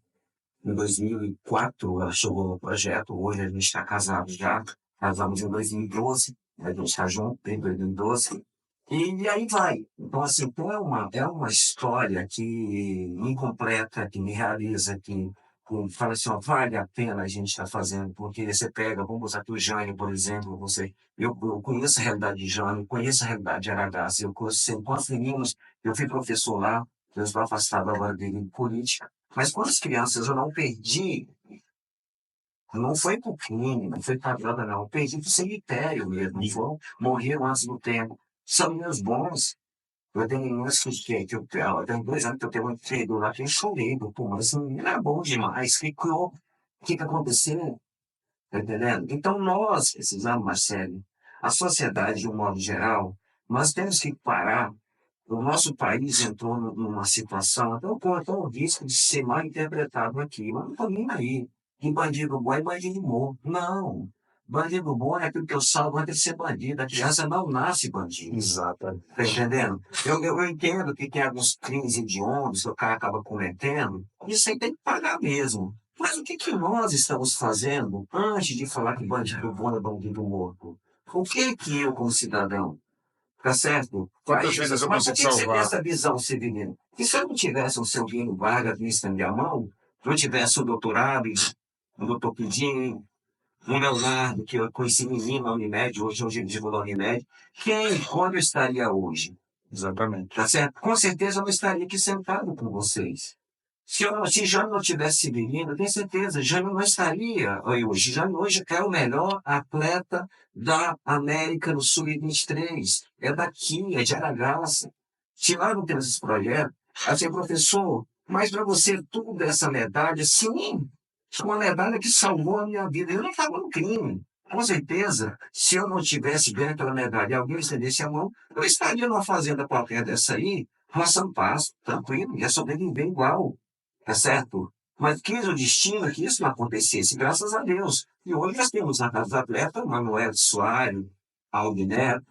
2004, ela chegou no projeto. Hoje a gente está casado já, casamos em 2012, a gente está junto em 2012. E aí vai. Então, assim, é uma história que me completa, que me realiza, que fala assim, ó, vale a pena a gente estar fazendo, porque você pega, vamos usar aqui o Jânio, por exemplo, eu conheço a realidade de Jânio, conheço a realidade de Aragaça, eu conheço quantos meninos, eu fui professor lá, eu estou afastado agora dele de política, mas quantas crianças eu não perdi, não foi por crime, não foi por nada não, eu perdi por cemitério mesmo, morreram antes do tempo, são meninos bons. Eu tenho meninas eu tenho 2 anos que eu tenho um filho lá que eu chorei, pô, mas esse menino é bom demais, o que aconteceu? Tá entendendo? Então nós precisamos, Marcelo, a sociedade de um modo geral, nós temos que parar. O nosso país entrou numa situação, até o risco de ser mal interpretado aqui, mas não estou nem aí. Que bandido bom é bandido morto. Não. Bandido bom é aquilo que eu salvo antes de ser bandido. A criança não nasce bandido. Exato. Tá entendendo? Eu entendo que tem alguns crimes hediondos que o cara acaba cometendo, isso aí tem que pagar mesmo. Mas o que nós estamos fazendo antes de falar que bandido bom é bandido morto? O que eu, como cidadão, tá certo? Quantas vezes eu Mas por consigo que você tem salvar? essa visão civilina? E se eu não tivesse o seu Guilherme Vargas me estender a mão, se eu tivesse o doutor Abel, o doutor Pidinho, Um Leonardo, que eu conheci menino na Unimed, hoje é um dirigível da Unimed. Quem, quando eu estaria hoje? Exatamente. Tá certo? Com certeza eu não estaria aqui sentado com vocês. Se Jânio não tivesse Severino, eu tenho certeza, Jânio não estaria aí hoje. Jânio hoje é o melhor atleta da América no Sub-23. É daqui, é de Aragaça. Se nós não temos esse projeto, assim, professor, mas para você tudo essa medalha, sim, foi uma medalha que salvou a minha vida. Eu não estava no crime. Com certeza, se eu não tivesse ganho aquela medalha e alguém estendesse a mão, eu estaria numa fazenda qualquer dessa aí, roçando pasto, tranquilo, ia sobreviver igual. Tá certo? Mas quis o destino que isso não acontecesse, graças a Deus. E hoje nós temos na casa do atleta Manuel Soares, Aldo Neto,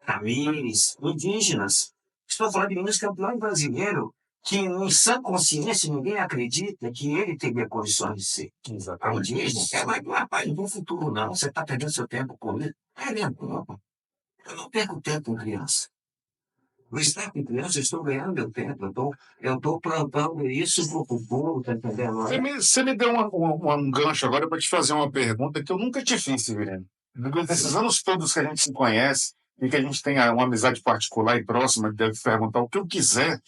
Tamires, indígenas. Estou falando de meninos campeões brasileiros que, em sã consciência, ninguém acredita que ele teria condições de ser. Exatamente. Indígena, mas rapaz, não tem futuro não, você está perdendo seu tempo com ele. É mesmo, não. Eu não perco tempo com criança. Eu estar com criança, eu estou ganhando meu tempo, eu estou plantando isso para o povo, tá entendendo? Você me deu um gancho agora para te fazer uma pergunta que eu nunca te fiz, Severino. Desses anos todos que a gente se conhece e que a gente tem uma amizade particular e próxima, que deve perguntar o que eu quiser,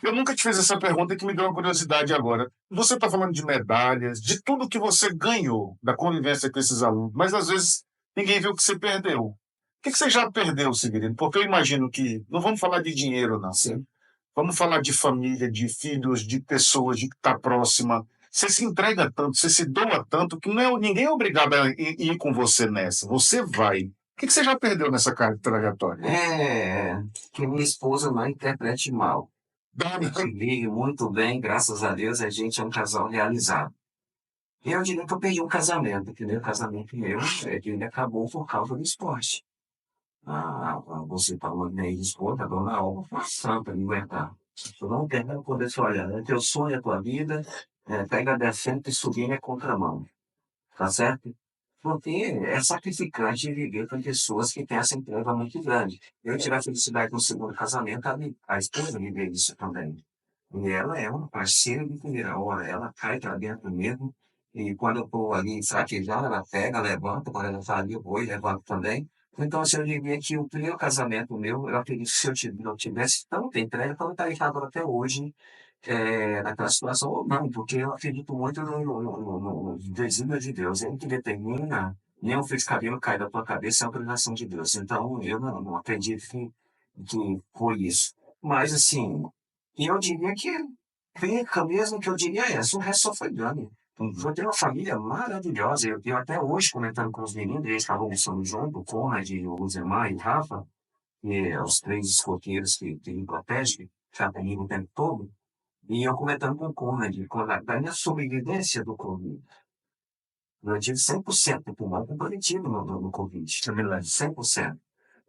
eu nunca te fiz essa pergunta que me deu uma curiosidade agora. Você está falando de medalhas, de tudo que você ganhou da convivência com esses alunos, mas às vezes ninguém viu o que você perdeu. O que você já perdeu, Severino? Porque eu imagino que, não vamos falar de dinheiro, não. Sim. Vamos falar de família, de filhos, de pessoas, de estar próxima. Você se entrega tanto, você se doa tanto, que ninguém é obrigado a ir com você nessa. Você vai. O que você já perdeu nessa trajetória? Que minha esposa não interprete mal. Dani, Eu vive muito bem, graças a Deus, a gente é um casal realizado. Eu diria que eu perdi um casamento, o primeiro casamento meu, ele acabou por causa do esporte. Você falou de esposa, a dona Alva, foi uma santa me aguentar. Eu não quero poder se olhar, né? Teu sonho é tua vida, pega descendo e subir é contramão. Tá certo? Porque é sacrificante viver com pessoas que têm essa entrega muito grande. Eu tive a felicidade no segundo casamento, a esposa viver isso também. E ela é uma parceira de primeira hora, ela cai pra dentro mesmo. E quando eu estou ali fraquejando, ela pega, levanta, quando ela está ali, eu vou e levanto também. Então, se eu diria que o primeiro casamento meu, eu acredito que se eu não tivesse tanta entrega, então eu estaria agora até hoje naquela situação, ou não, porque eu acredito muito no desígnio de Deus. Ele que determina, nenhum fio de cabelo cai da tua cabeça, é a autorização de Deus. Então, eu não acredito que foi isso. Mas, assim, eu diria que perca mesmo, que eu diria é essa, o resto só foi ganho. Eu tenho uma família maravilhosa, eu até hoje comentando com os meninos, eles estavam almoçando junto, o Conrad, o Luzemar e o Rafa, que é os três escoteiros que me protegem, que já comigo o tempo todo. E eu comentando com o Conrad, da minha sobrevivência do Covid. Eu tive 100% do pulmão comprometido no Covid. Eu me lembro, 100%.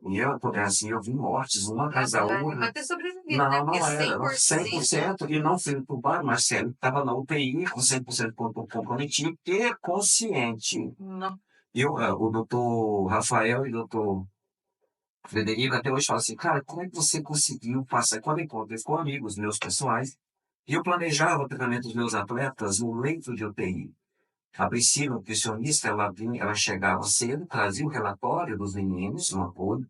E eu, assim, eu vi mortes, uma atrás da outra. Pra ter sobrevivido, Não, né? não Porque era. 100%. 100%. E não fui entubado, Marcelo, estava na UTI com 100% comprometido e consciente. Não. O doutor Rafael e o doutor Frederico até hoje falam assim, cara, como é que você conseguiu passar? Quando eu encontrei com amigos meus pessoais, e eu planejava o treinamento dos meus atletas no leito de UTI. A Priscila, nutricionista, ela chegava cedo, trazia o relatório dos meninos no apoio.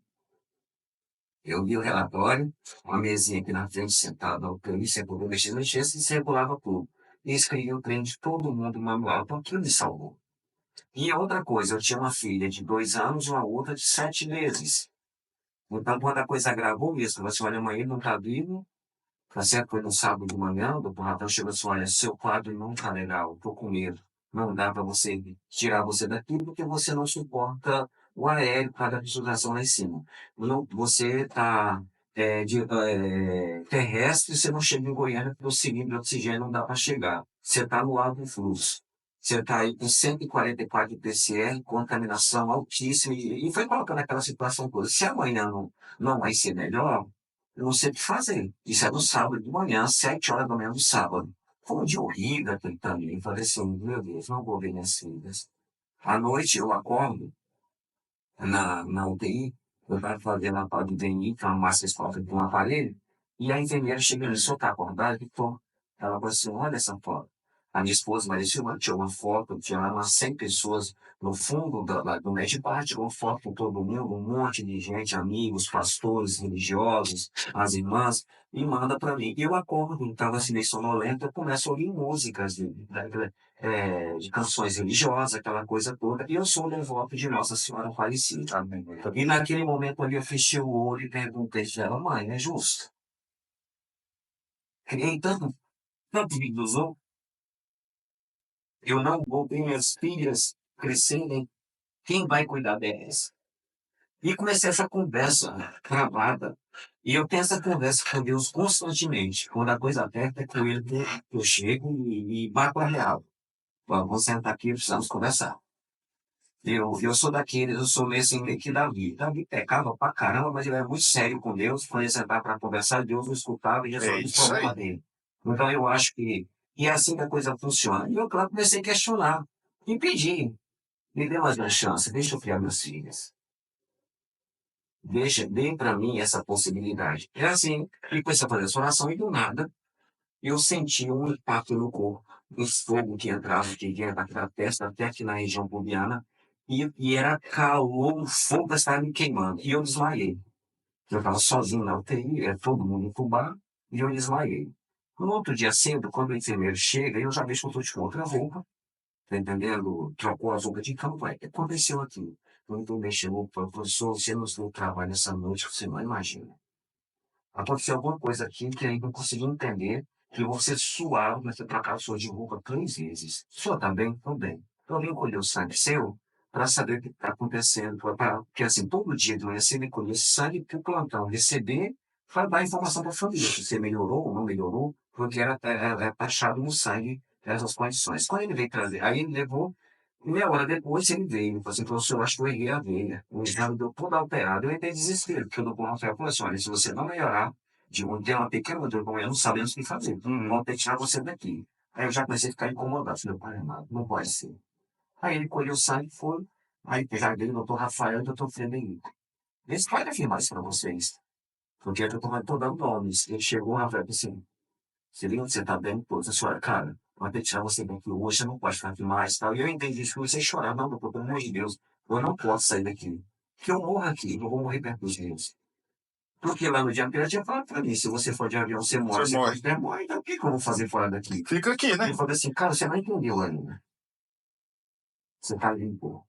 Eu li o relatório, uma mesinha aqui na frente, sentada na UTI, sempre mexendo, e se regulava tudo. E escrevia o treino de todo mundo no manual. Então aquilo me salvou. E outra coisa, eu tinha uma filha de 2 anos e uma outra de 7 meses. Então, quando a coisa agravou mesmo, você olha, amanhã ele não está vivo, tá certo? Foi no sábado de manhã, o doutor Ratão chegou assim, olha, seu quadro não tá legal, tô com medo. Não dá para você tirar você daqui porque você não suporta o aéreo por causa da pressurização lá em cima. Não, você tá terrestre, você não chega em Goiânia porque o cilindro de oxigênio não dá para chegar. Você tá no alto fluxo. Você está aí com 144 de PCR, contaminação altíssima, e foi colocando aquela situação toda. Se amanhã não vai ser melhor, eu não sei o que fazer. Isso é no sábado de manhã, 7 horas da manhã do sábado. Foi um dia horrível aquele também. Falei assim, meu Deus, não vou ver minhas filhas. À noite eu acordo na UTI, eu estava fazendo a tal de DNI, que é uma massa escópica de um aparelho, e a enfermeira chega e disse, o senhor está acordado? Eu tô. Ela falou assim, olha essa foto. A minha esposa, Maria Silvana, tirou uma foto, tinha lá umas 100 pessoas no fundo do Med Bar, tirou uma foto com todo mundo, um monte de gente, amigos, pastores, religiosos, as irmãs, e manda para mim. E eu acordo, estava assim meio sonolento, eu começo a ouvir músicas de canções religiosas, aquela coisa toda, e eu sou devoto de Nossa Senhora Aparecida. E naquele momento ali eu fechei o olho e perguntei para ela, mãe, é justo? Criei tanto ilusão, eu não vou ver minhas filhas crescerem, quem vai cuidar delas? E comecei essa conversa travada. E eu tenho essa conversa com Deus constantemente. Quando a coisa aperta, é com Ele que eu chego e bato a real. Vamos sentar aqui, precisamos conversar. Eu sou daqueles, eu sou meio assim, meio que Davi. Davi pecava pra caramba, mas ele era muito sério com Deus. Quando ele sentar para conversar, Deus o escutava e resolvia os isso problemas aí. dele. Então eu acho que é assim que a coisa funciona. E eu, claro, comecei a questionar. E pedi, me dê mais uma chance, deixa eu criar meus filhos. Dê para mim essa possibilidade. É assim, e comecei a fazer essa oração e do nada eu senti um impacto no corpo, um fogo que entrava, que vinha da testa até aqui na região pubiana, e era calor, o fogo estava me queimando. E eu desmaiei. Eu estava sozinho na UTI, todo mundo entubado, e eu desmaiei. No outro dia cedo, quando o enfermeiro chega, eu já vejo que eu estou de outra roupa, tá entendendo? Trocou as roupas de cama, ué, o que aconteceu aqui? Então, me chamou, falou, professor, você não deu trabalho essa noite, você não imagina. Aconteceu alguma coisa aqui que aí não consegui entender, que você suava, mas você trocava sua de roupa 3 vezes. O senhor tá bem? Tô bem. Então eu vim colher o sangue seu para saber o que está acontecendo. Porque assim, todo dia de manhã você me colher sangue para o plantão receber, para dar informação para a família, se você melhorou ou não melhorou, porque era taxado no sangue essas condições. Quando ele veio trazer, aí ele levou, meia hora depois ele veio, falou assim, professor, eu acho que eu errei a veia. O exame deu todo alterado. Eu entrei em desespero, porque o doutor Rafael falou assim, olha, se você não melhorar, de onde tem uma pequena dor, como eu não sabemos o que fazer. Vamos ter que tirar você daqui. Aí eu já comecei a ficar incomodado. Falei, pai amado, não pode ser. Aí ele colheu o sangue e foi. Aí já veio o doutor Rafael e o doutor Frederico. Eles podem afirmar isso para vocês. Porque eu estou dando nomes. Ele chegou, o Rafael, disse assim, seria onde você está bem? Pô, a senhora, cara, vai ter que tirar você daqui hoje, você não pode ficar aqui mais, tal. E eu entendi isso, comecei a chorar. Não, doutor, pelo amor de Deus, eu não posso sair daqui. Porque eu morro aqui, eu vou morrer perto dos meus. Porque lá no dia anterior tinha falado pra mim, se você for de avião, você morre, Você você morre. pode ter morre, então o que que eu vou fazer fora daqui? Fica aqui, né? Ele falou assim, cara, você não entendeu ainda. Você tá limpo.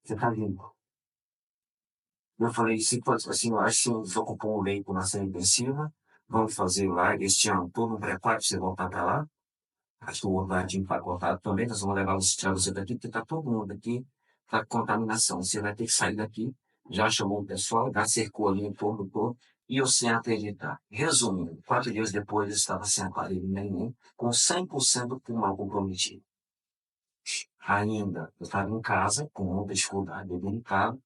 Você tá limpo. Eu falei, se fosse assim, eu acho que você desocupou um leito na sala intensiva, vamos fazer lá, eles tinham todo um preparo pra você voltar pra lá. Acho que o outro vai te empacotado também, nós vamos levar você, tirar você daqui, porque tá todo mundo aqui, tá com contaminação. Você vai ter que sair daqui. Já chamou o pessoal, já cercou ali em torno todo, e eu sem acreditar. Resumindo, 4 dias depois eu estava sem aparelho nenhum, com 100% do pulmão comprometido. Ainda, eu estava em casa, com muita dificuldade, debilitado,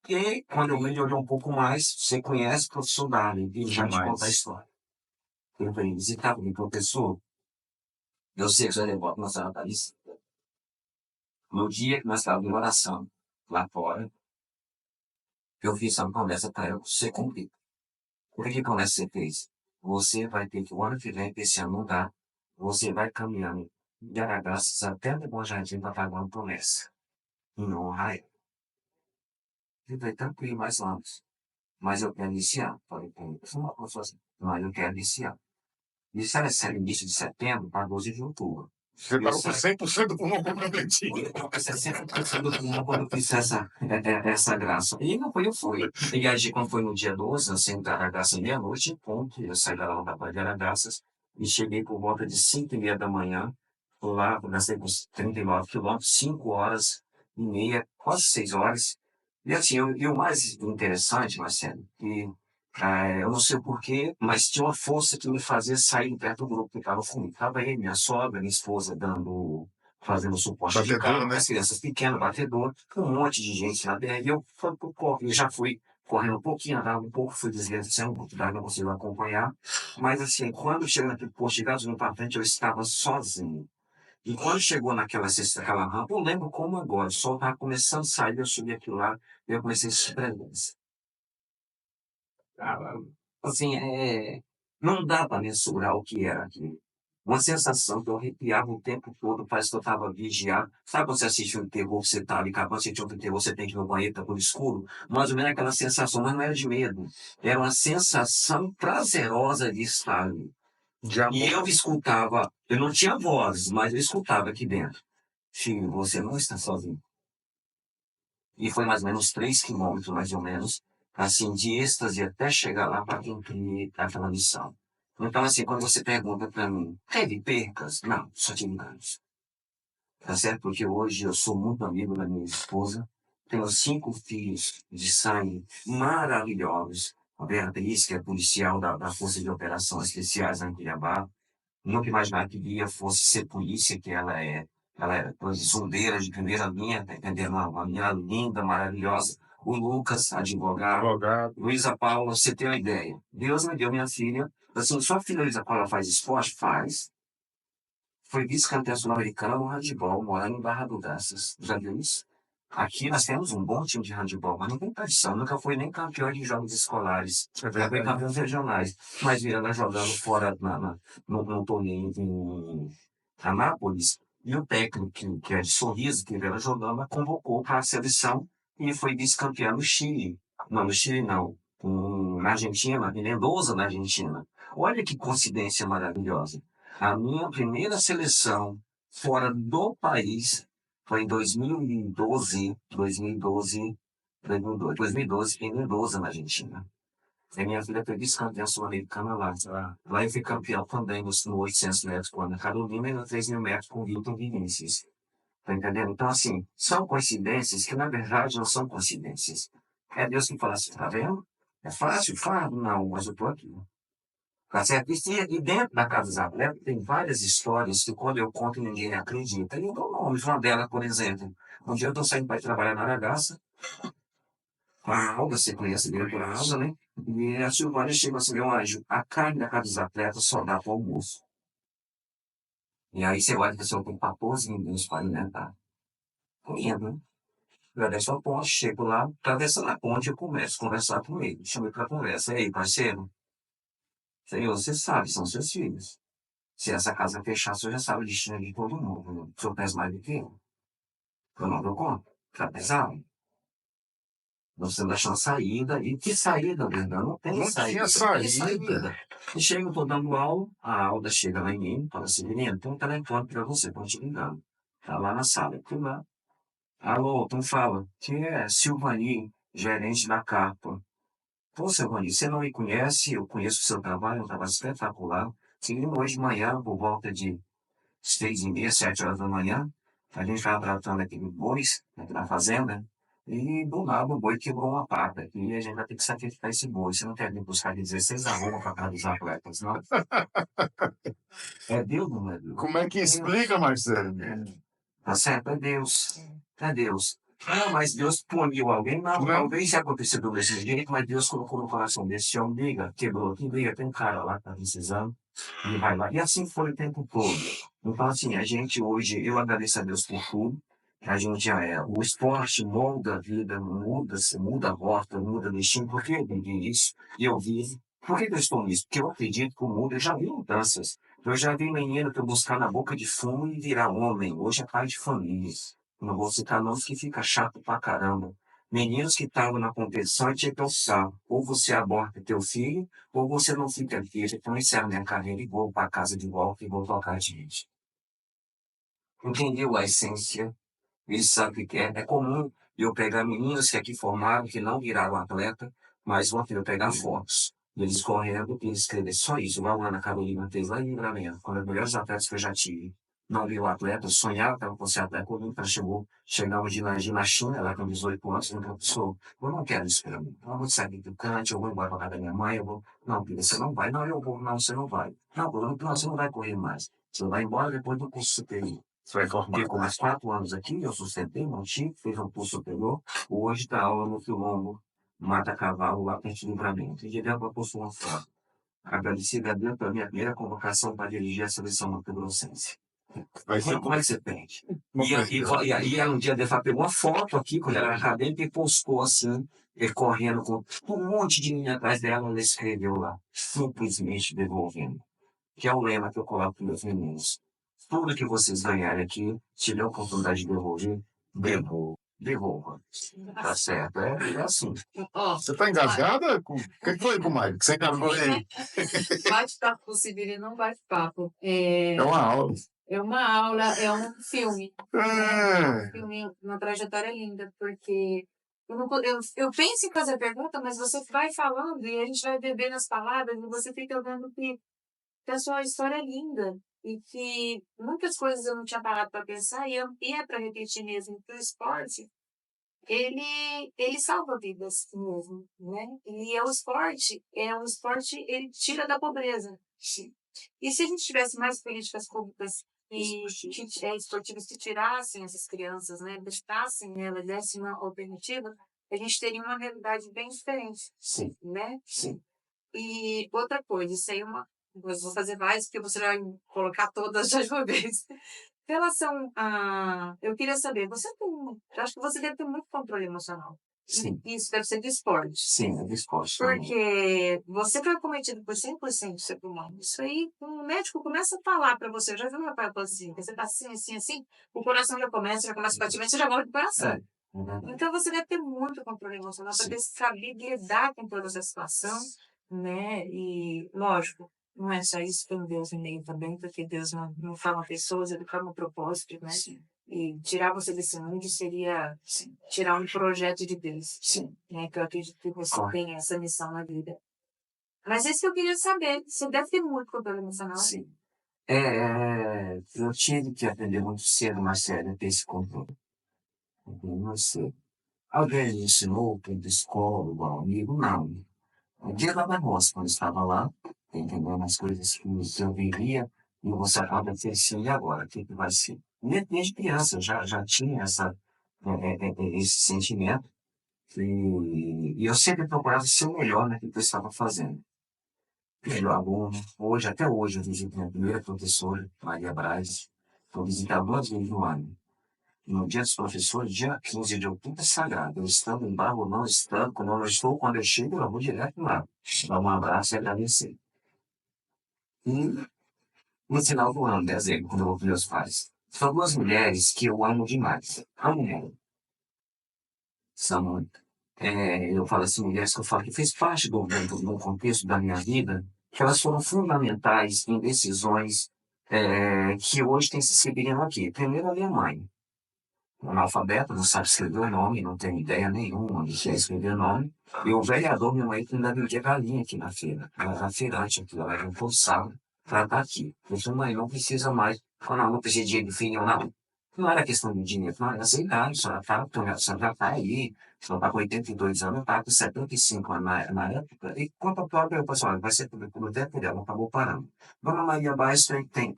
e quando eu melhorei um pouco mais, você conhece o professor Darwin, e já te conta a Demais. história. Eu falei, visitava o professor, eu sei que você levou na sala Thalys. No dia que nós estávamos em oração, lá fora, eu fiz uma promessa para ela, você cumpriu. Por que promessa você fez? Você vai ter que, o ano que vem, que esse ano não dá, você vai caminhando de Aragaças até o Bom Jardim para pagar uma promessa. E não honrar ela. Eu falei, tranquilo, mais vamos. Mas eu quero iniciar. Falei para ele, uma pessoa assim, mas eu quero iniciar. Isso era início de setembro para 12 de outubro. Você Eu estava com saí. 100% do pulmão comprometido. Eu pensei sempre pensando quando eu fiz essa graça. E não foi, eu fui. E aí, quando foi no dia 12, assim, da Aragaça, meia-noite, ponto, eu saí da Praia de Aragaças e cheguei por volta de 5h30 da manhã. Lá, gastei uns 39 quilômetros, 5 horas e meia, quase 6 horas. E assim, e o mais interessante, Marcelo, que eu não sei o porquê, mas tinha uma força que me fazia sair de perto do grupo que estava comigo. Estava aí, minha sogra, minha esposa, fazendo suporte de Batedor, carro, né? as crianças pequenas, batedor, um monte de gente na BR. E eu, eu já fui correndo um pouquinho, andava um pouco, fui desviando um pouco d'água, não consigo acompanhar. Mas assim, quando chegou naquele posto de gasolina para frente, eu estava sozinho. E quando chegou aquela rampa, eu lembro como agora, o sol estava começando a sair, eu subi aquilo lá, e eu comecei a sentir presença. Cara, assim, não dá para mensurar o que era aquilo. Uma sensação que eu arrepiava o tempo todo, parece que eu estava vigiado. Sabe quando você assiste um terror, você tá ali, acabou de assistir outro terror, você tem que ir no banheiro, tá tudo escuro? Mais ou menos aquela sensação, mas não era de medo. Era uma sensação prazerosa de estar ali. De E amor. eu escutava, eu não tinha voz, mas eu escutava aqui dentro. Filho, você não está sozinho. E foi mais ou menos 3 quilômetros, mais ou menos, assim, de êxtase até chegar lá para cumprir aquela missão. Então, assim, quando você pergunta para mim, teve percas? Não, só tive ganhos. Tá certo? Porque hoje eu sou muito amigo da minha esposa, tenho 5 filhos de sangue maravilhosos. A Beatriz, que é policial da Força de Operações Especiais em Cuiabá, nunca imaginava que Bia fosse ser polícia, que ela é zumbeira de primeira linha, tá entendendo? Uma menina linda, maravilhosa. O Lucas, advogado. Advogado. Luísa Paula, você tem uma ideia. Deus me deu minha filha. Assim, sua filha Luísa Paula faz esporte? Faz. Foi vice-campeã sul-americana no handebol, morando em Barra do Garças. Já viu isso? Aqui nós temos um bom time de handebol, mas não tem tradição. Nunca foi nem campeão de jogos escolares. É Já foi verdade. campeões regionais. Mas vira ela jogando fora num torneio em Anápolis. E o técnico, que é de Sorriso, que vê ela jogando, a convocou para a seleção e foi vice-campeã no Chile. Não, no Chile não. Na Argentina, em Mendoza, na Argentina. Olha que coincidência maravilhosa. A minha primeira seleção fora do país foi em 2012, em Mendoza, na Argentina. E minha filha foi vice-campeã sul-americana lá. Lá eu fui campeão também no 800 metros com a Ana Carolina e no 3.000 metros com o Wilton Vinícius. Tá entendendo? Então, assim, são coincidências que, na verdade, não são coincidências. É Deus que fala assim, tá vendo? É fácil? Fácil? Não, mas eu tô aqui. Tá certo? E dentro da Casa dos Atletas tem várias histórias que quando eu conto ninguém acredita. E eu dou nomes. Uma delas, por exemplo, um dia eu estou saindo para ir trabalhar na Aragaça, com a Alda, você conhece a diretora Alda, né? E a Silvânia chega assim, meu anjo, a carne da Casa dos Atletas só dá para o almoço. E aí você olha que você tem 14 meninos para alimentar. Comendo, né? Eu desço a ponte, chego lá, atravessando a ponte, eu começo a conversar com ele. Chamei para conversa. E aí, parceiro? Senhor, você sabe, são seus filhos. Se essa casa fechar, você já sabe o destino de todo mundo. Né? O senhor pesa mais do que eu. Eu não dou conta. Tá pesado. Nós estamos achando saída. E que saída, Brenda? Não tem Não saída. tinha Não tem saída. E chega, eu tô dando aula, a Alda chega lá em mim, fala assim, menino, tem um telefone pra você, pode te ligar. Tá lá na sala, eu fui lá. Alô, então fala, que é Silvani, gerente da capa. Pô, Silvani, você não me conhece, eu conheço o seu trabalho, é um trabalho espetacular. Seguimos hoje de manhã, por volta de 6h30, 7 horas da manhã, a gente estava tratando aquele bois na fazenda, e do nada o boi quebrou uma pata. E a gente vai ter que sacrificar esse boi. Você não quer vir buscar de 16 arroba para casa dos atletas, não? É Deus, não é Deus? Como é que explica, Marcelo? Tá certo? É Deus. É Deus. Ah, mas Deus puniu alguém? Não, Não. talvez tenha acontecido desse jeito, mas Deus colocou no coração desse homem, liga, quebrou aqui, liga, tem um cara lá que tá precisando, e vai lá. E assim foi o tempo todo. Então, assim, a gente hoje, eu agradeço a Deus por tudo. A gente o esporte molda a vida, muda a rota, muda o destino, porque eu vivi isso, e eu vivo. Por que eu estou nisso? Porque eu acredito que o mundo, eu já vi mudanças. Eu já vi menino que eu buscar na boca de fumo e virar homem. Hoje é pai de família. Não vou citar nomes que fica chato pra caramba. Meninos que estavam na competição e tinha que optar. Ou você aborta teu filho, ou você não fica aqui. Então eu encerro minha carreira e vou pra casa de volta e vou tocar de gente. Entendeu a essência? Isso sabe o que é? É comum eu pegar meninos que aqui formaram, que não viraram atleta, mas ontem eu pegar fotos. Eles correndo e escrever só isso. Igual a Ana Carolina fez lá em Livramento, uma das melhores atletas que eu já tive. Não viu atleta, sonhava que ela fosse atleta. Quando ela chegamos de na China, ela com 18 anos, nunca pensou, eu não quero isso pra mim. Eu vou sair do cante, eu vou embora pra casa da minha mãe, eu vou. Não, filha, você não vai. Não, eu vou. Não, você não vai. Não, você não vai correr mais. Você vai embora depois do curso superior. Você vai formar. Ficou mais 4 anos aqui, eu sustentei, mantive, fez um curso superior. Hoje está aula no Quilombo, Mata Cavalo, lá perto de Livramento. E ele postou uma foto. Agradecido a Deus pela minha primeira convocação para dirigir a seleção mato-grossense. Vai ser Como é que você pede? uma E aí, um dia dele pegou uma foto aqui, quando ela era acadêmica, e postou assim, ele correndo com um monte de menina atrás dela, ela escreveu lá, simplesmente devolvendo. que é o lema que eu coloco para meus meninos. Tudo que vocês ganharem aqui, se der a oportunidade de devolver, devolva. Tá certo? É assim. Ó, Você tá engasgada? O que foi, comadre? Que você engasgou aí? bate-papo com o Severino não bate-papo. É uma aula. É uma aula, é um filme. Né? É. Um filme, uma trajetória linda, porque eu penso em fazer pergunta, mas você vai falando e a gente vai bebendo as palavras e você fica vendo que a sua história é linda e que muitas coisas eu não tinha parado para pensar e é para repetir mesmo que o esporte ele salva vidas mesmo, né? E é um esporte, ele tira da pobreza. E se a gente tivesse mais políticas públicas esportivas que tirassem essas crianças, né, deixassem elas, dessem uma alternativa, a gente teria uma realidade bem diferente, Sim, né? sim. E outra coisa, isso aí eu vou fazer várias, porque você vai colocar todas já de uma vez. Em relação a... Eu queria saber, eu acho que você deve ter muito controle emocional. Sim. Isso deve ser do esporte. Sim, é do esporte também. Porque você foi acometido por 100% do seu pulmão. Isso aí, um médico começa a falar para você. Eu já vi meu pai falar assim, você tá assim, assim, assim, o coração já começa a bater, você já morre do coração. É. Então você deve ter muito controle emocional para ter sabido lidar com toda essa situação, né? E, lógico, não é só isso, foi um Deus no meio também, porque Deus não forma pessoas, ele forma propósitos, né? Sim. E tirar você desse mundo seria tirar um projeto de Deus. Sim. Né? Que eu acredito que você tem essa missão na vida. Mas é isso que eu queria saber. Você deve ter muito controle emocional. Sim. Eu tive que aprender muito cedo, mais sério, a ter esse controle. Muito cedo. Alguém me ensinou, que psicólogo, amigo, não. O dia da negócio, quando eu estava lá, entendendo as coisas que eu vivia, e você acaba pensando, e agora? O que vai ser? Desde criança, eu já tinha esse sentimento, e eu sempre procurava ser o melhor naquilo que eu estava fazendo. Melhor aluno. Até hoje, eu visito minha primeira professora, Maria Braz. Estou visitando 2 vezes no ano. No dia dos professores, dia 15 de outubro é sagrado. Eu estando em barro ou não estando, quando eu não estou, quando eu chego, eu vou direto lá. Dar um abraço e agradecer. E no final do ano, dezembro, quando eu vou com meus pais. São 2 mulheres que eu amo demais. Amo muito. São, eu falo assim, mulheres que eu falo que fez parte do contexto da minha vida, que elas foram fundamentais em decisões que hoje têm se seguindo aqui. Primeiro, a minha mãe. Analfabeto, não sabe escrever o nome, não tem ideia nenhuma de que é escrever o nome. E o vereador, minha mãe, ainda vendia galinha aqui na feira. Ela era feirante aqui, ela era impulsada para estar aqui. Eu falei, mãe, não precisa mais. Falei, não precisa de dinheiro de filho, não. Não era questão de dinheiro, não, era essa idade, a senhora já está aí, a senhora está com 82 anos, eu estava com 75 anos na época, e quanto ao próprio, eu falei, olha, vai ser tudo pelo tempo dela, acabou parando. Dona Maria Baez tem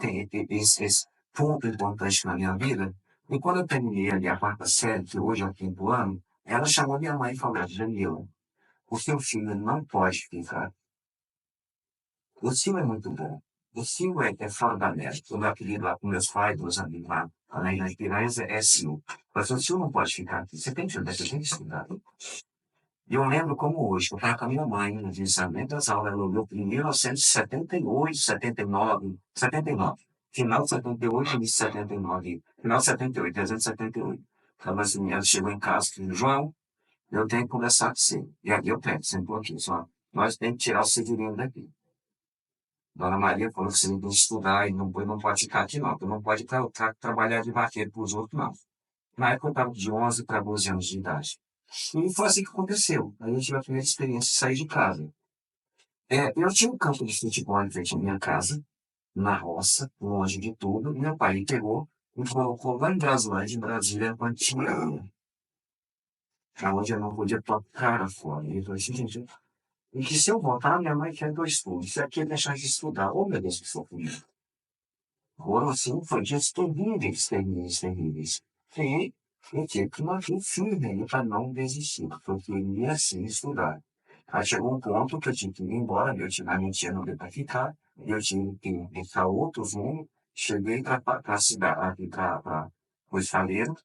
esse ponto importante na minha vida, e quando eu terminei ali a 4ª série, que hoje é o 5º ano, ela chamou minha mãe e falou, Danilo, o seu filho não pode ficar. O Sil é muito bom. O Sil é fora da média. O meu apelido lá com meus pais, meus amigos lá, além das piranhas, é Sil. Mas o Sil não pode ficar aqui. Você tem que estudar. E eu lembro como hoje, que eu estava com a minha mãe no ensinamento das aulas, ela olhou em 1978, 79, 79. Final de 78, início de 79. Final de 78, dezembro de 78. Então, assim, ela chegou em casa e falou, João, eu tenho que conversar com você. E aqui eu pego, sentou aqui, só. Nós temos que tirar o Severino daqui. Dona Maria falou que você tem que estudar e não pode ficar aqui, não. Tu não pode trabalhar de vaqueiro para os outros, não. Na época eu estava de 11 para 12 anos de idade. E foi assim que aconteceu. Aí eu tive a primeira experiência de sair de casa. Eu tinha um campo de futebol em frente à minha casa, na roça, longe de tudo. E meu pai me pegou e colocou lá em Braslândia, em Brasília, quando tinha onde eu não podia tocar fora. E eu falei assim, gente, e que se eu voltar, minha mãe quer que eu estude. Isso aqui é deixar de estudar. Oh, meu Deus, que sofrimento. Foram, assim, foi dias terríveis, terríveis, terríveis. E eu tive que manter firme para não desistir, porque eu ia, assim, estudar. Aí chegou um ponto que eu tinha que ir embora, a minha tia não deu para ficar, eu tive que ficar outros rumos. Cheguei para a cidade, para o estaleiro,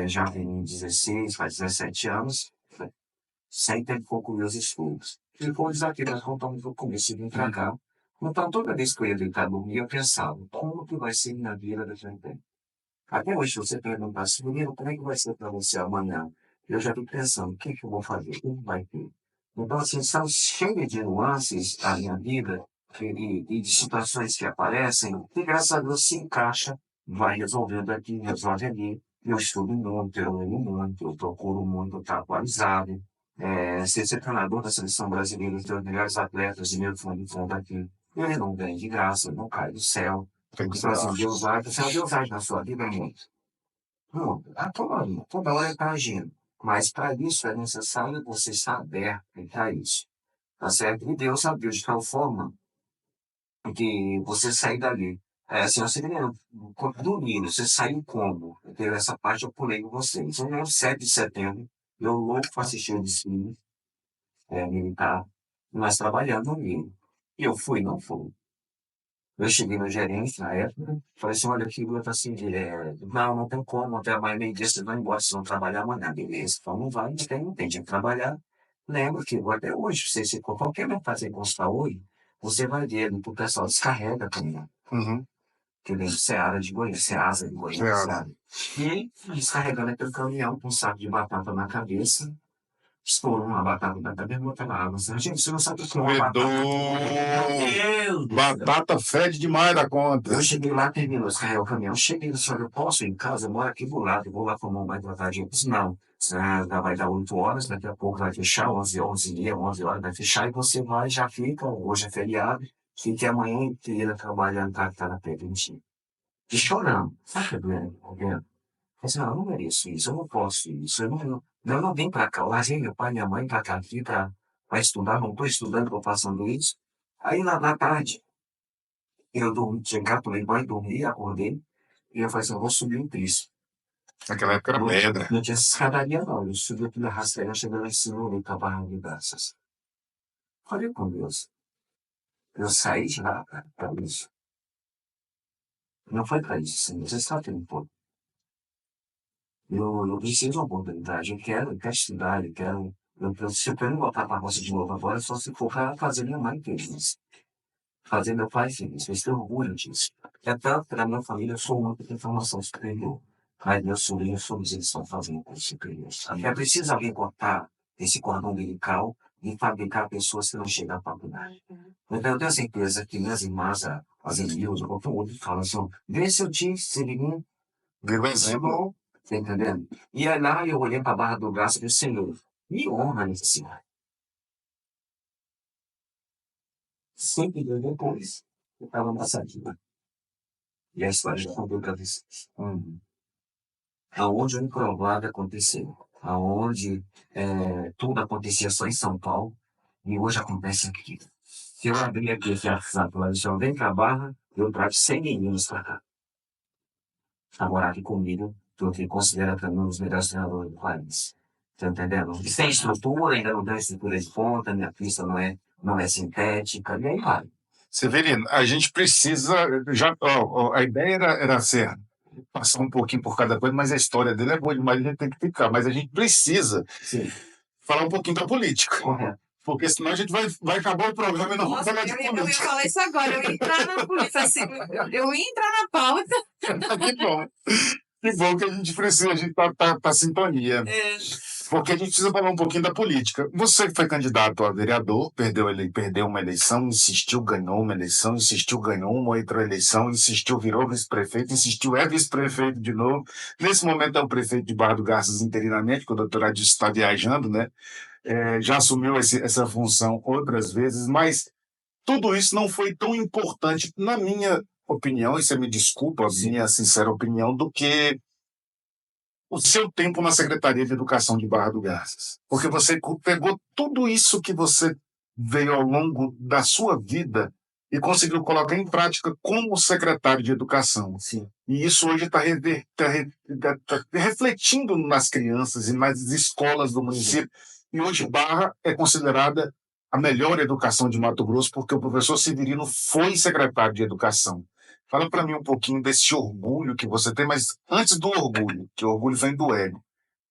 já tem 16, faz 17 anos, sem ter que concluir os estudos. E foi o desafio, nós contamos no começo de vir para cá, Então, toda vez que eu ia deitar dormir, eu pensava, como que vai ser minha vida daqui a um tempo? Até hoje, se você perguntar assim, menino, como é que vai ser para você amanhã? Eu já estou pensando, o que que eu vou fazer? O que vai ter? Então, assim, são cheias de nuances a minha vida e de situações que aparecem, que graças a Deus se encaixa, vai resolvendo aqui, resolve ali. Eu estudo muito, eu leio muito, eu procuro muito estar atualizado. Ser treinador da seleção brasileira, ter os melhores atletas de meio fundo de fundo aqui. Ele não vem de graça, não cai do céu. Tem que Então, ser. assim, Deus age na sua vida muito. Muito. Toda hora ele está agindo. Mas para isso é necessário você saber aplicar isso. Tá certo? E Deus abriu de tal forma que você sair dali. Assim, você dormindo, você saiu como? Porque essa parte eu pulei com vocês. No 7 de setembro, eu louco para assistir o desfile militar, mas trabalhando no mínimo. E eu fui, não fui. Eu cheguei no gerente na época, falei assim, olha, aqui tá assim, não, não tem como, até amanhã meio-dia vocês vão embora, vocês vão trabalhar amanhã, beleza. Então não vai, não tem, tinha que trabalhar. Lembro que até hoje, se qualquer mensagem que constar hoje, você vai ver ali pro pessoal descarrega também, Uhum. que vem do Ceará de Goiânia, Ceasa de Goiânia, Ceasa. sabe? E descarregando aquele caminhão com um saco de batata na cabeça, estourou uma batata da cabeça e botou na água. Gente, você não sabe o que é uma batata. Meu Deus do céu. Batata fede demais da conta. Eu cheguei lá, terminou de carregar o caminhão. Cheguei no senhor, eu posso ir em casa? Eu moro aqui do lado, eu vou lá tomar um banho da tarde. Eu disse, não, vai dar 8 horas, daqui a pouco vai fechar, 11 horas vai fechar, e você vai, já fica, hoje é feriado, fique amanhã inteira trabalhando, tá na preventiva. E chorando, sabe o que é doendo? Eu disse, não, eu não mereço isso, eu não posso isso, eu não vim pra cá, eu larguei meu pai e minha mãe pra cá aqui pra estudar, não estou estudando, estou passando isso. Aí na tarde, eu dormi, chegar, tomei banho, dormi, acordei, e eu falei assim, eu vou subir um Cristo. Naquela época era Não, pedra. não tinha escadaria não, eu subi aquele rasteirão, cheguei lá em cima, olhei pra barra de graças. Falei com Deus, eu saí de lá pra isso. Não foi pra isso, Senhor, você sabe que não foi. Eu preciso de uma oportunidade, eu quero estudar, se eu quero voltar pra roça de novo agora, só se for pra fazer minha mãe feliz. Fazer meu pai feliz, eu tenho orgulho disso. É tanto que na minha família eu sou uma que tem formação superior. Mas meus sobrinhos, todos eles estão fazendo curso superior. É preciso alguém cortar esse cordão umbilical e fabricar pessoas que não chegam à faculdade. Então eu tenho certeza que minhas irmãs, as Emílias, ou qualquer outro, falam assim, vê seu tio, se ele Virou exemplo. tá entendendo? E aí lá eu olhei pra Barra do Braço e disse, Senhor, me honra nesse senhor. Sempre depois, eu estava amassadinho. E a história já contou pra vocês. Aonde o improvável aconteceu. Aonde tudo acontecia só em São Paulo. E hoje acontece aqui. Se eu abrir aqui esse WhatsApp lá, se eu vem pra Barra, eu trago 100 meninos pra cá. Pra morar aqui comigo, porque considera pra mim um dos melhores treinadores do país. Tá entendendo? E sem estrutura, ainda não tem estrutura de ponta, minha pista não é sintética, e aí vai. Severino, a gente precisa. A ideia era ser passar um pouquinho por cada coisa, mas a história dele é boa demais, a gente tem que ficar. Mas a gente precisa Sim, falar um pouquinho da política. correto. Porque senão a gente vai acabar o programa e não vamos Nossa, falar de eu ia política. falar isso agora, eu ia entrar na política, assim, eu ia entrar na pauta. Que bom. Que bom que a gente precisa, a gente tá sintonia. Porque a gente precisa falar um pouquinho da política. Você que foi candidato a vereador, perdeu uma eleição, insistiu, ganhou uma eleição, insistiu, ganhou uma outra eleição, insistiu, virou vice-prefeito, insistiu, é vice-prefeito de novo. Nesse momento é o prefeito de Barra do Garças interinamente, porque o doutor Adilson está viajando, né? Já assumiu essa função outras vezes, mas tudo isso não foi tão importante, na minha opinião, e você me desculpa, a minha sincera opinião, do que o seu tempo na Secretaria de Educação de Barra do Garças. Porque você pegou tudo isso que você veio ao longo da sua vida e conseguiu colocar em prática como secretário de Educação. Sim. E isso hoje está refletindo nas crianças e nas escolas do município. E hoje Barra é considerada a melhor educação de Mato Grosso, porque o professor Severino foi secretário de Educação. Fala para mim um pouquinho desse orgulho que você tem, mas antes do orgulho, que o orgulho vem do ego.